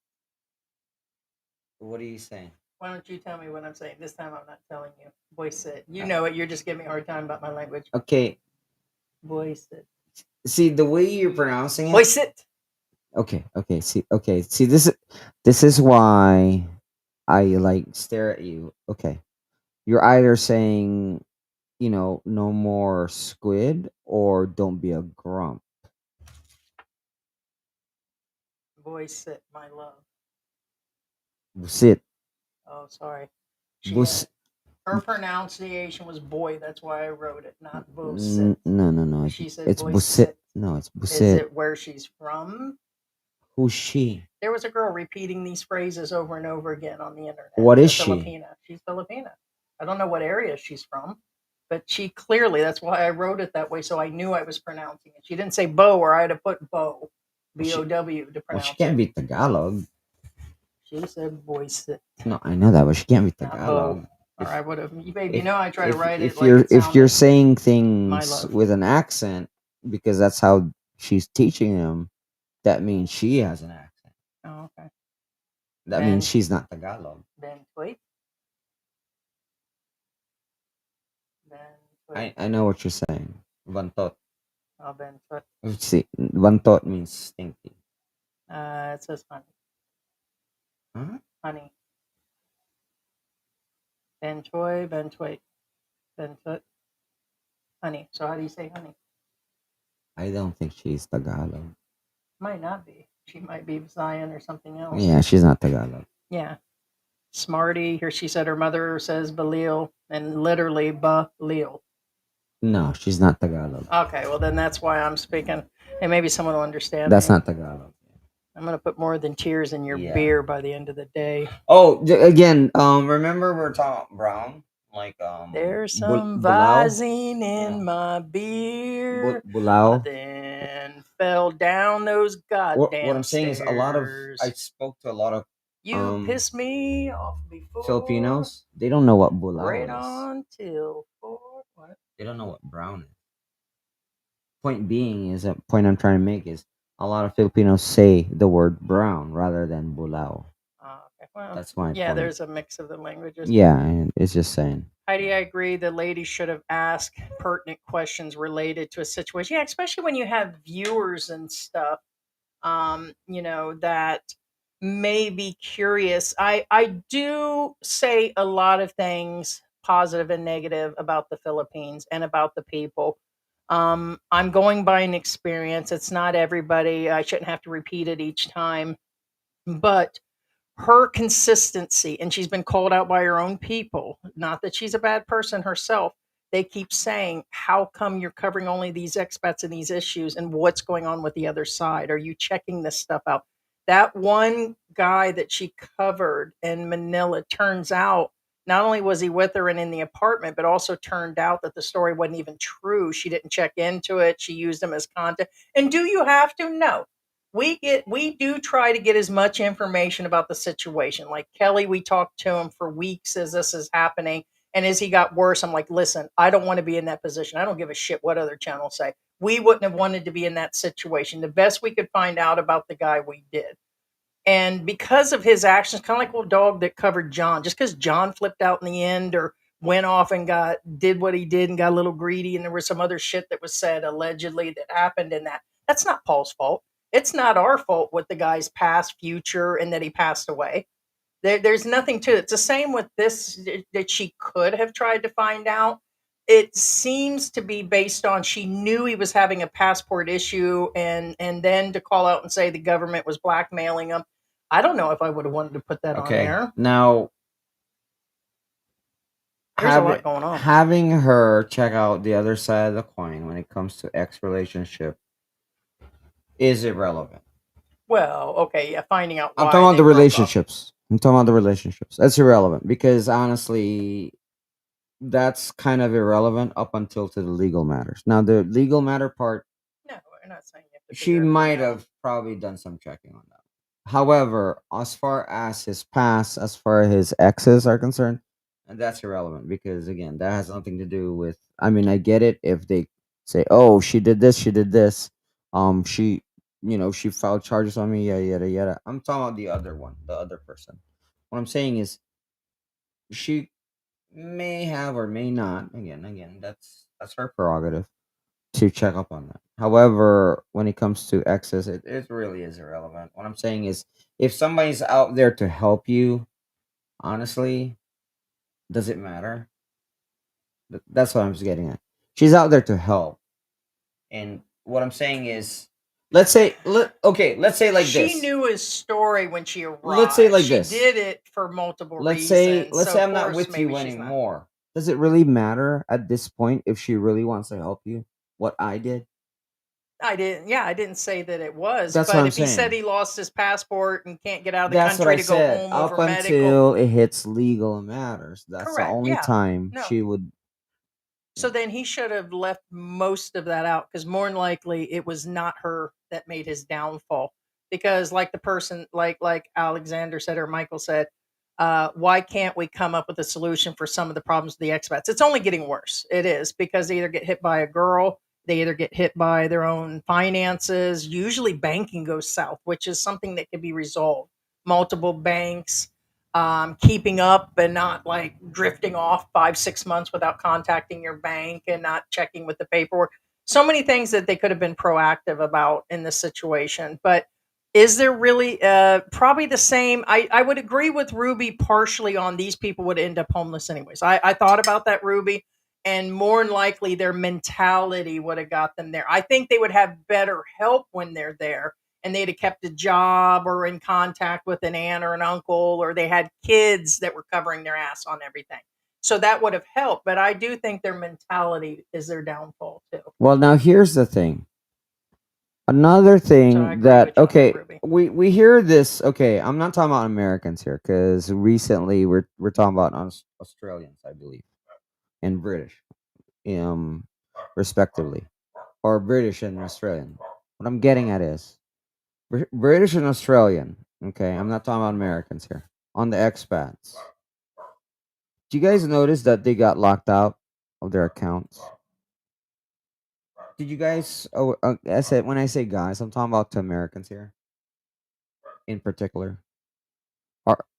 What are you saying? Why don't you tell me what I'm saying? This time I'm not telling you. Voice it. You know it. You're just giving me a hard time about my language. Okay. Voice it. See the way you're pronouncing it. Voice it. Okay. See, this is why I like stare at you. Okay. You're either saying, no more squid or don't be a grump. Voice it, my love. Busit. Oh, sorry. She Bus. her pronunciation was boy. That's why I wrote it, not No, voice. no. She said It's voice busit. it. No, it's Is busit. it where she's from? Who's she? There was a girl repeating these phrases over and over again on the internet. What is It's a she? Filipina. She's Filipina. I don't know what area she's from, but she clearly, that's why I wrote it that way, so I knew I was pronouncing it. She didn't say bow, or I had to put bow, B-O-W, to Well, pronounce she can't it. be Tagalog. She said voice it, No, I know that, but she can't be not bow. Tagalog. Or I would have, babe, you If, know I try to write it if like you're it if you're sounded. saying My things love. with an accent because that's how she's teaching them, that means she has an accent. Oh, okay. That Ben- means she's not Tagalog. Ben Tweet. Ben Tweet. I know what you're saying. Vantot. Oh, Ben Tweet. See, vantot means stinky. It says honey. Huh? Honey. Ben Toy, Ben Tweet. Ben Foot. Honey. So how do you say honey? I don't think she's Tagalog. Might not be. She might be Zion or something else. Yeah, she's not Tagalog. Yeah. Smarty. Here she said her mother says Balil and literally Balil. No, she's not Tagalog. Okay, well then that's why I'm speaking. And maybe someone will understand That's me. not Tagalog. I'm gonna put more than tears in your Yeah. beer by the end of the day. Oh, again, remember we're talking brown, like There's bul- some bulao? Visine in Yeah. my beer. Bulao. Then fell down those goddamn What I'm saying is, a lot of stairs. I spoke to a lot of You pissed me off before. Filipinos. They don't know what bulao Right is. on till four. What? They don't know what brown is. Point being is, a point I'm trying to make is, a lot of Filipinos say the word brown rather than bulao. Okay. Well, That's my yeah, point. there's a mix of the languages. Yeah, and it's just saying. Heidi, I agree. The lady should have asked pertinent questions related to a situation. Yeah, especially when you have viewers and stuff. That may be curious. I do say a lot of things positive and negative about the Philippines and about the people. I'm going by an experience. It's not everybody. I shouldn't have to repeat it each time, but her consistency, and she's been called out by her own people, not that she's a bad person herself. They keep saying, how come you're covering only these expats and these issues, and what's going on with the other side? Are you checking this stuff out? That one guy that she covered in Manila, turns out not only was he with her and in the apartment, but also turned out that the story wasn't even true. She didn't check into it. She used him as content. And do you have to? No. We do try to get as much information about the situation. Like Kelly, we talked to him for weeks as this is happening, and as he got worse, I'm like, listen, I don't want to be in that position. I don't give a shit what other channels say. We wouldn't have wanted to be in that situation. The best we could find out about the guy, we did. And because of his actions, kind of like a dog that covered John, just because John flipped out in the end or went off and did what he did and got a little greedy, and there was some other shit that was said allegedly that happened in that's not Paul's fault. It's not our fault with the guy's past, future, and that he passed away. There's nothing to it. It's the same with this that she could have tried to find out. It seems to be based on she knew he was having a passport issue, and then to call out and say the government was blackmailing him. I don't know if I would have wanted to put that on Okay, there. now There's a lot going on. having her check out the other side of the coin when it comes to ex relationship is irrelevant. Well, okay, yeah, finding out. I'm why talking about they the broke up. relationships. I'm talking about the relationships. That's irrelevant because honestly, that's kind of irrelevant up until to the legal matters. Now, the legal matter part, No, we're not saying you have to she figure everything might out. have probably done some checking on that. However, as far as his past, as far as his exes are concerned, and that's irrelevant because again, that has nothing to do with. I mean, I get it if they say, "Oh, she did this, she did this," she, she filed charges on me, yada yada yada. I'm talking about the other one, the other person. What I'm saying is, she may have or may not. Again, that's her prerogative to check up on that. However, when it comes to excess, it really is irrelevant. What I'm saying is, if somebody's out there to help you, honestly, does it matter? That's what I'm just getting at. She's out there to help. And what I'm saying is, let's say let's say like she this. knew his story when she arrived. Let's say like she this. did it for multiple Let's reasons. say so I'm of not course, with you maybe she's not. anymore. Does it really matter at this point if she really wants to help you? What I did? I didn't say that it was. That's what But I'm if he said saying. he lost his passport and can't get out of the That's what country I to go said. home Up over medical, until it hits legal matters. That's the correct? only Yeah. time No. she would. So then he should have left most of that out because more than likely it was not her that made his downfall. Because like the person, like Alexander said or Michael said, why can't we come up with a solution for some of the problems with the expats? It's only getting worse. It is because they either get hit by a girl, they either get hit by their own finances. Usually banking goes south, which is something that can be resolved. Multiple banks, keeping up and not like drifting off 5 6 months without contacting your bank and not checking with the paperwork. So many things that they could have been proactive about in this situation. But is there really probably the same? I would agree with Ruby partially on these people would end up homeless anyways. I thought about that, Ruby, and more than likely their mentality would have got them there. I think they would have better help when they're there and they'd have kept a job or in contact with an aunt or an uncle, or they had kids that were covering their ass on everything. So that would have helped. But I do think their mentality is their downfall too. Well, now here's the thing. Another So I thing agree that with you on that, okay, Ruby. we hear this. Okay, I'm not talking about Americans here because recently we're talking about Australians, I believe, and British, um, respectively, or British and Australian. What I'm getting at is British and Australian. Okay, I'm not talking about Americans here. On the expats, do you guys notice that they got locked out of their accounts? Did you guys? Oh, I said when I say guys, I'm talking about to Americans here in particular.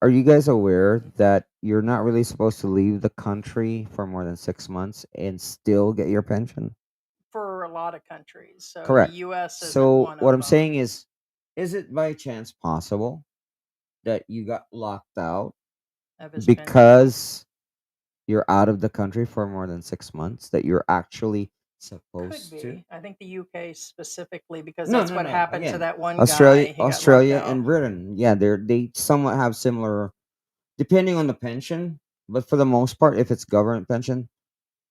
Are you guys aware that you're not really supposed to leave the country for more than 6 months and still get your pension? For a lot of countries. So Correct. the US isn't So one what of I'm them. saying is it by chance possible that you got locked out Of his pension. because you're out of the country for more than 6 months that you're actually Could supposed to? be. I think the UK specifically because No, that's no, what no. happened to Again, that one Australia, guy. He got locked Australia, out. and Britain. Yeah, they somewhat have similar, depending on the pension. But for the most part, if it's government pension,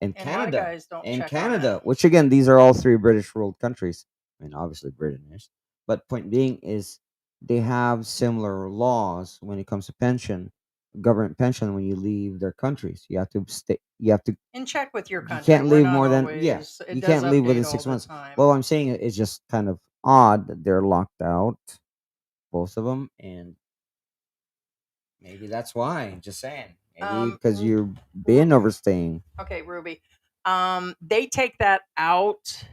and And my Canada, guys don't check on that. which again, these are all three British ruled countries. I mean, obviously Britain is, but point being is they have similar laws when it comes to pension, government pension. When you leave their countries, you have to stay. You have to. And check with your You country. can't We're leave not more than always. It You does can't leave update within all 6 months. the time. Well, I'm saying it's just kind of odd that they're locked out, both of them, and maybe that's why. Just saying. Maybe because you've been overstaying. Okay, Ruby. They take that out.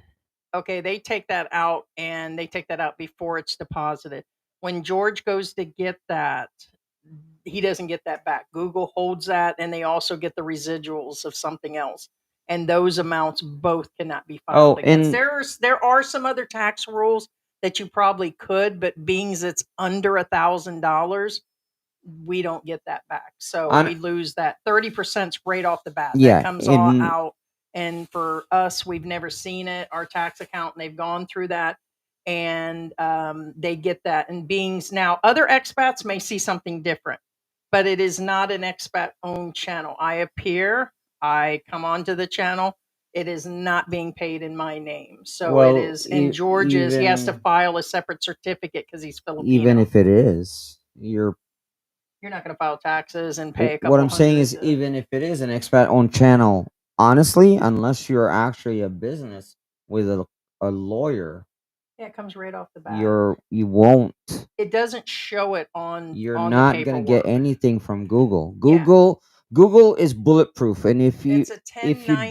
Okay, they take that out and they take that out before it's deposited. When George goes to get that, he doesn't get that back. Google holds that and they also get the residuals of something else. And those amounts both cannot be filed Oh, against. and There are some other tax rules that you probably could, but being it's under $1,000, we don't get that back. So on we lose that 30% right off the bat. That yeah, comes all in out. And for us, we've never seen it. Our tax account, and they've gone through that and they get that. And beings now, other expats may see something different, but it is not an expat owned channel. I appear, I come onto the channel. It is not being paid in my name. So it well, is in George's. He has to even file a separate certificate because he's Filipino. even if it is, You're not going to file taxes and pay a couple what I'm saying hundred is, even if it is an expat owned channel, honestly, unless you're actually a business with a lawyer, yeah, it comes right off the bat. you won't. It doesn't show it on You're on not the gonna paperwork. get anything from Google. Yeah. Google is bulletproof, and if you It's a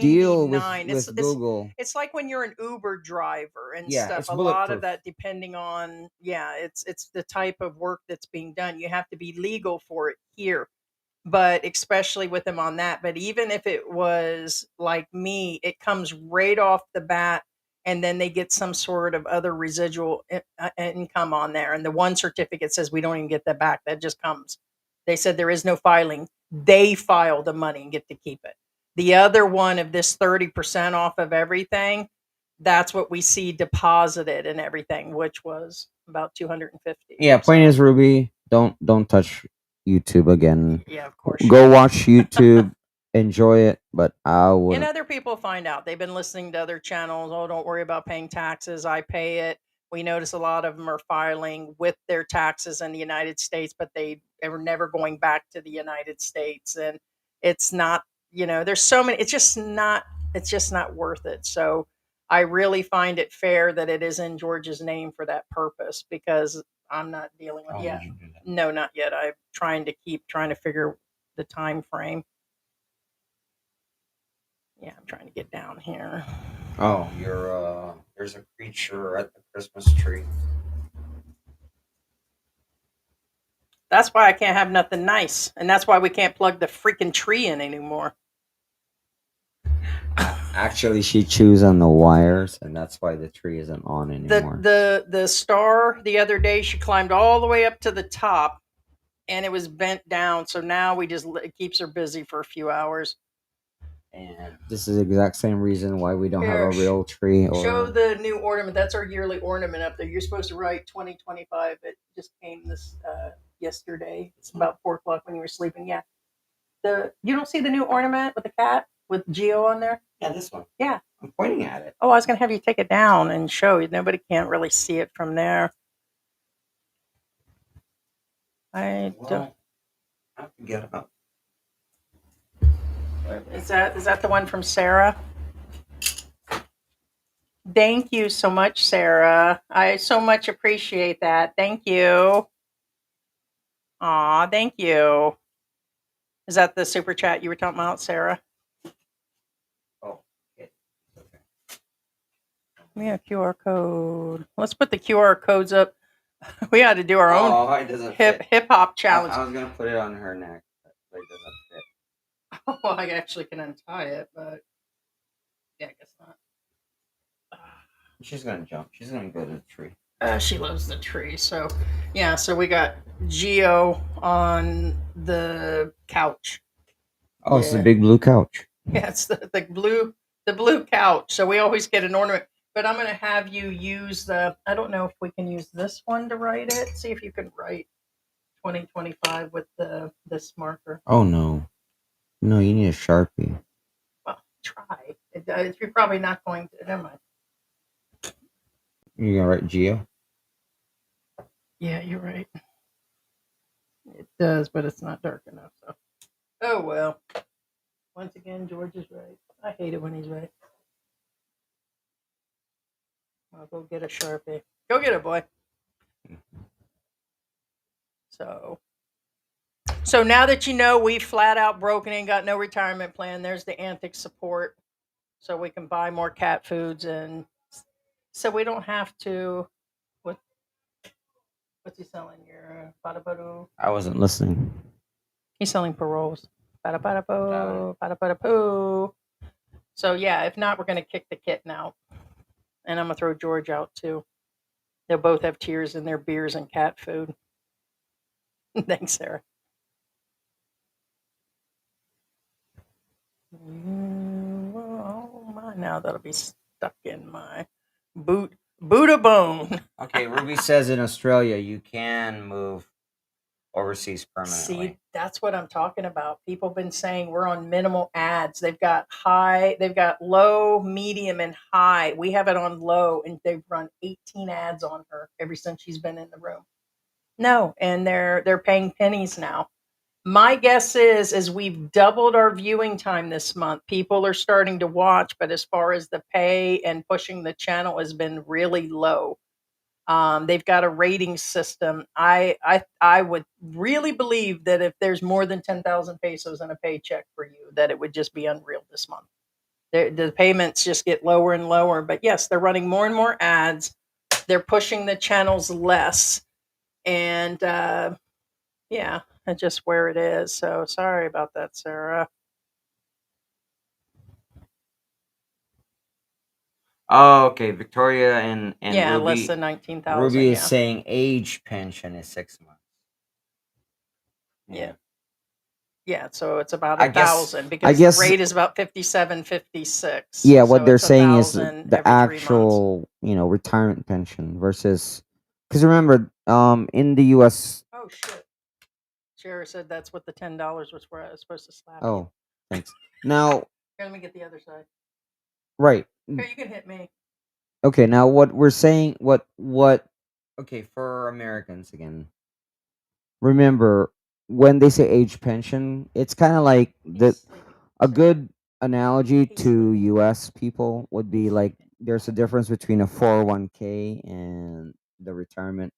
deal with 1099. Google, It's like when you're an Uber driver and yeah, stuff. it's A lot of bulletproof. that depending on it's the type of work that's being done. You have to be legal for it here. But especially with them on that. But even if it was like me, it comes right off the bat, and then they get some sort of other residual income on there. And the one certificate says we don't even get that back. That just comes. They said there is no filing. They file the money and get to keep it. The other one of this 30% off of everything, that's what we see deposited and everything, which was about 250. Yeah, point So, is, Ruby, don't touch YouTube again. yeah, of course. Go watch YouTube, enjoy it, but I And wouldn't. other people find out. They've been listening to other channels. Oh, don't worry about paying taxes. I pay it. We notice a lot of them are filing with their taxes in the United States, but they are never going back to the United States. And it's not, there's so many, it's just not worth it. So I really find it fair that it is in George's name for that purpose, because I'm not dealing with, Oh, yeah, did you do that? no, not yet. I'm trying to figure the time frame. Yeah, I'm trying to get down here. Oh, there's a creature at the Christmas tree. That's why I can't have nothing nice. And that's why we can't plug the freaking tree in anymore. Actually, she chews on the wires, and that's why the tree isn't on anymore. The star the other day, she climbed all the way up to the top and it was bent down. So now it keeps her busy for a few hours. And this is the exact same reason why we don't have Here, a real tree. Show the new ornament. That's our yearly ornament up there. You're supposed to write 2025. It just came this yesterday. It's about 4 o'clock when you were sleeping. Yeah. You don't see the new ornament with the cat with Geo on there? Yeah, this one. Yeah. I'm pointing at it. Oh, I was gonna have you take it down and show you. Nobody can't really see it from there. I don't. Well, I have to get up. Is that the one from Sarah? Thank you so much, Sarah. I so much appreciate that. Thank you. Aw, thank you. Is that the super chat you were talking about, Sarah? Oh, okay. Okay. Yeah, QR code. Let's put the QR codes up. We got to do our own Oh, it doesn't fit. hip hop challenge. I was gonna put it on her neck, but it doesn't fit. Well, I actually can untie it, but yeah, I guess not. She's gonna jump. She's gonna go to the tree. She loves the tree. So, yeah, so we got Geo on the couch. Oh, it's the Yeah. big blue couch. Yeah, it's the blue couch. So we always get an ornament. But I'm going to have you use I don't know if we can use this one to write it. See if you can write 2025 with this marker. Oh, no. No, you need a Sharpie. Well, try. You're probably not going to. Never mind. You're going to write Geo? Yeah, you're right. It does, but it's not dark enough. So, oh well. Once again, George is right. I hate it when he's right. I'll go get a Sharpie. Go get it, boy. So now that you know we flat out broken and got no retirement plan, there's the antic support, so we can buy more cat foods, and so we don't have to. What's he selling? Your bada I wasn't listening. He's selling paroles. Bada poo. So yeah, if not, we're gonna kick the kitten out, and I'm gonna throw George out too. They'll both have tears in their beers and cat food. Thanks, Sarah. Oh my! Now that'll be stuck in my Buddha bone. Okay, Ruby says in Australia you can move overseas permanently. See, that's what I'm talking about. People have been saying we're on minimal ads. They've got low, medium, and high. We have it on low, and they've run 18 ads on her ever since she's been in the room. No, and they're paying pennies now. My guess is we've doubled our viewing time this month. People are starting to watch, but as far as the pay and pushing the channel has been really low. They've got a rating system. I would really believe that if there's more than 10,000 pesos in a paycheck for you, that it would just be unreal this month. The payments just get lower and lower. But yes, they're running more and more ads. They're pushing the channels less. And yeah, that's just where it is. So sorry about that, Sarah. Oh, okay. Victoria and Yeah, Ruby. less than 19,000. Ruby is yeah. saying age pension is 6 months. Yeah. Yeah, so it's about I guess 1,000 I because the guess rate is about 57, 56. yeah, what So they're it's saying is 1,000 the every 3 months. actual, retirement pension versus because remember, in the U.S. Oh shit! Shara said that's what the $10 was for. I was supposed to slap you. Oh, thanks. Now, Here, let me get the other side. right. Here, you can hit me. Okay, now what we're saying, what? Okay, for Americans again. Remember, when they say age pension, it's kind of like He's sleeping. a good analogy He's to sleeping. US people would be He's like sleeping. there's a difference between a 401k and the retirement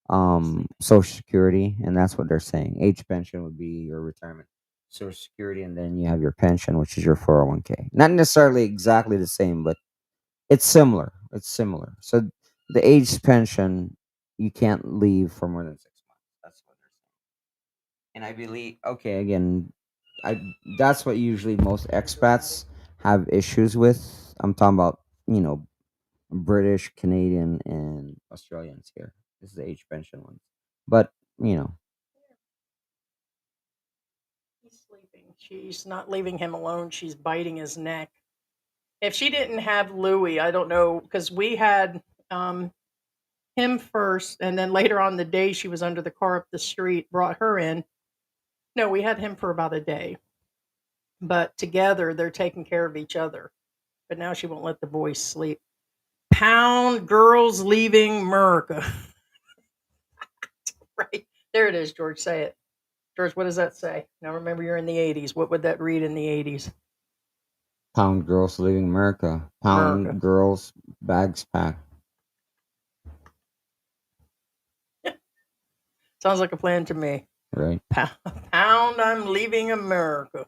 He's sleeping. social security, and that's what they're saying. Age pension would be your retirement social security, and then you have your pension, which is your 401k. Not necessarily exactly the same, but it's similar. It's similar. So the age pension you can't leave for more than 6 months. That's what they're saying. And I believe, okay, again, I that's what usually most expats have issues with. I'm talking about, British, Canadian, and Australians here. This is the age pension one. But, you know, He's sleeping. She's not leaving him alone. She's biting his neck. If she didn't have Louis, I don't know, because we had him first, and then later on the day she was under the car up the street, brought her in. No, we had him for about a day, but together they're taking care of each other. But now she won't let the boys sleep. Pound girls leaving America. Right. There it is, George. Say it. George, what does that say? Now remember you're in the 80s. What would that read in the 80s? pound girls leaving America. America. Pound girls bags packed. Sounds like a plan to me. Right. Pound, I'm leaving America.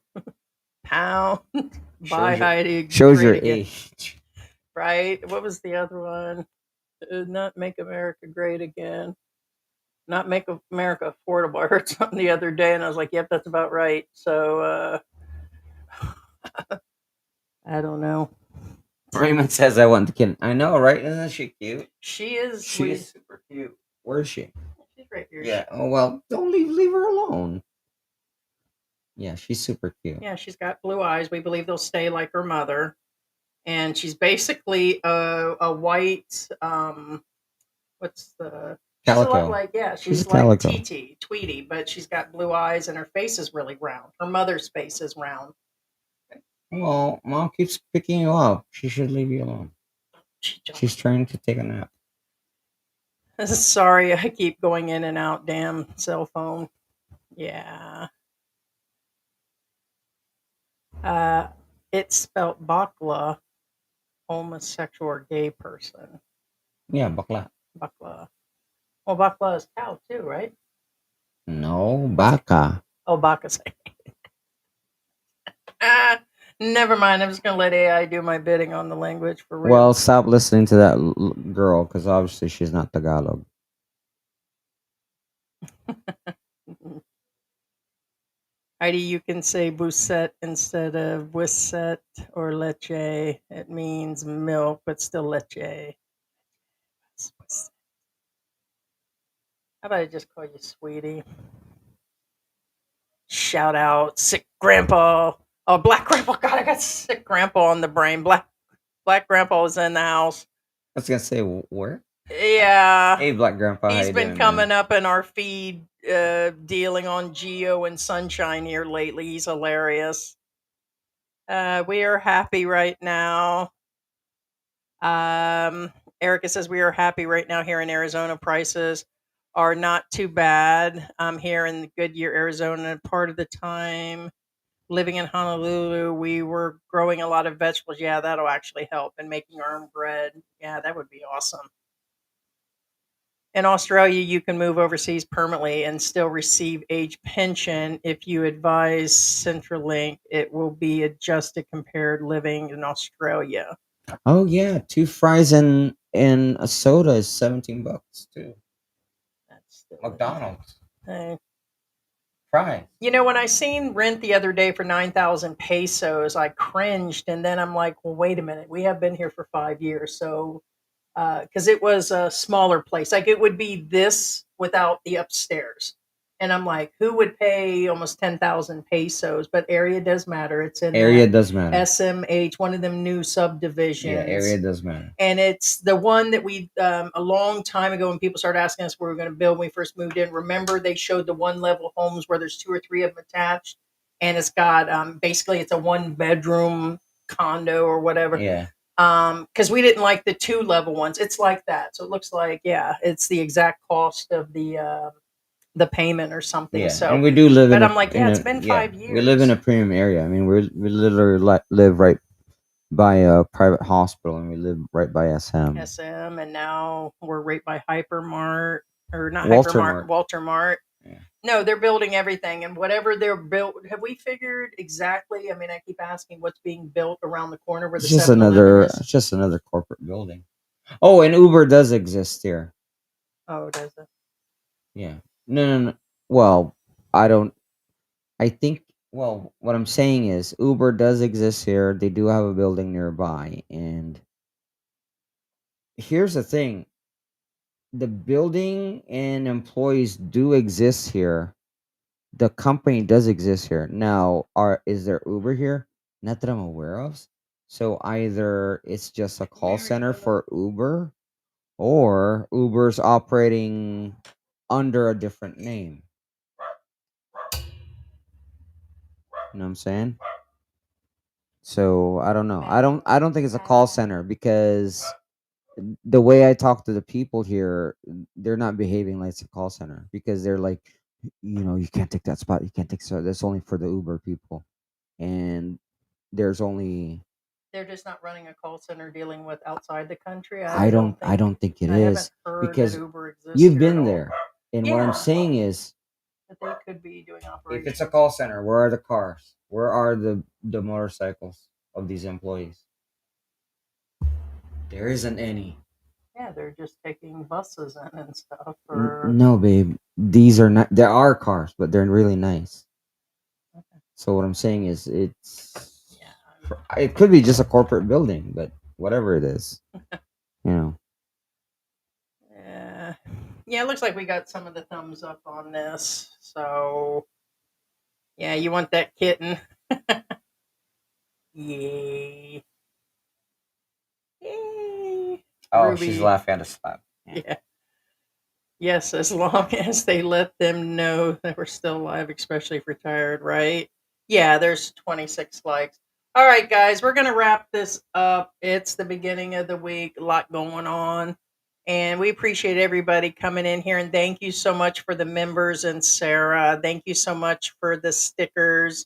Pound, bye Shows your, Heidi. shows your Great again. age. Right? What was the other one? Not make America great again. Not make America affordable. I heard something the other day and I was like, yep, that's about right. So, I don't know. Raymond says I want the kid. I know, right? Isn't she cute? She is She sweet. is super cute. Where is she? She's right here. Yeah. Oh well, don't leave her alone. Yeah, she's super cute. Yeah, she's got blue eyes. We believe they'll stay like her mother. And she's basically a white, what's the, she's a lot Calico. like, yeah, She's a she's like calico. Tweety, but she's got blue eyes and her face is really round. Her mother's face is round. Well, mom keeps picking you up. She should leave you alone. She's trying to take a nap. Sorry, I keep going in and out. Damn cell phone. Yeah. Uh, it's spelled bakla, homosexual or gay person. Yeah, bakla. Bakla. Well, bakla is cow too, right? No, baka. Oh, baka say. Ah, never mind. I'm just gonna let AI do my bidding on the language for real. Well, stop listening to that girl because obviously she's not Tagalog. Heidi, you can say buset instead of wisset or leche. It means milk, but still leche. How about I just call you sweetie? Shout out, sick grandpa. Oh, black grandpa. God, I got sick grandpa on the brain. Black grandpa was in the house. I was gonna say where? Yeah. Hey, Black Grandpa. He's how you been doing, coming man? up in our feed, dealing on Geo and Sunshine here lately. He's hilarious. We are happy right now. Erica says we are happy right now here in Arizona. Prices are not too bad. I'm here in Goodyear, Arizona. Part of the time living in Honolulu, we were growing a lot of vegetables. Yeah, that'll actually help and making our own bread. Yeah, that would be awesome. In Australia, you can move overseas permanently and still receive age pension. If you advise Centrelink, it will be adjusted compared living in Australia. Oh yeah, 2 fries and a soda is $17 too. That's still McDonald's Uh, fries. You know, when I seen rent the other day for 9,000 pesos, I cringed. And then I'm like, well, wait a minute. We have been here for 5 years. So, because it was a smaller place, like it would be this without the upstairs. And I'm like, who would pay almost 10,000 pesos? But area does matter. It's in Area that does matter. SMH, one of them new subdivisions. Yeah, area does matter. And it's the one that we a long time ago when people started asking us where we were going to build when we first moved in. Remember, they showed the one level homes where there's 2 or 3 of them attached, and it's got basically it's a 1 bedroom condo or whatever. Yeah. Because we didn't like the 2 level ones. It's like that, so it looks like it's the exact cost of the payment or something. Yeah, So, and we do live but in a. I'm like, in it's a- been yeah, 5 years. We live in a premium area. I mean, we literally live right by a private hospital, and we live right by SM. SM, and now we're right by Hypermart, or not Walter Hypermart, Mart. Walter Mart. Yeah. No, they're building everything, and whatever they're built. Have we figured exactly? I mean, I keep asking what's being built around the corner where It's the just 7-Eleven is. it's just another corporate building. Oh, and Uber does exist here. Oh, does it? Yeah. No. Well, I don't. I think. Well, what I'm saying is Uber does exist here. They do have a building nearby, and here's the thing: the building and employees do exist here. The company does exist here. Now, is there Uber here? Not that I'm aware of. So either it's just a call center for Uber, or Uber's operating under a different name. You know what I'm saying? So I don't know. I don't think it's a call center, because the way I talk to the people here, they're not behaving like it's a call center, because they're like, you can't take that spot. You can't take, so that's only for the Uber people. And there's only, They're just not running a call center dealing with outside the country. I don't think it I haven't is, heard because that Uber exists. you've here been at all. there. And what I'm Yeah. saying is, That they could be doing if operations. it's a call center, where are the cars? Where are the motorcycles of these employees? There isn't any. Yeah, they're just taking buses in and stuff. Or No, babe. These are not. There are cars, but they're really nice. Okay. So what I'm saying is, Yeah. it could be just a corporate building, but whatever it is, you know. Yeah, it looks like we got some of the thumbs up on this. So, yeah, you want that kitten? Yay. Yay. Oh, she's Ruby. laughing at a slap. Yeah. Yes, as long as they let them know that we're still alive, especially if retired, right? Yeah, there's 26 likes. All right, guys, we're going to wrap this up. It's the beginning of the week, a lot going on. And we appreciate everybody coming in here. And thank you so much for the members and Sarah. Thank you so much for the stickers.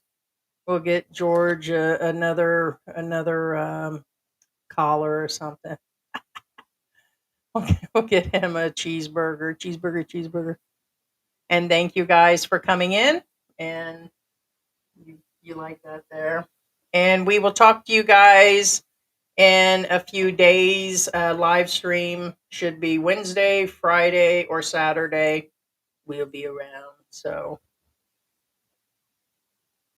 We'll get George another collar or something. We'll get him a cheeseburger. And thank you guys for coming in. And you like that there. And we will talk to you guys in a few days. Live stream should be Wednesday, Friday, or Saturday. We'll be around. So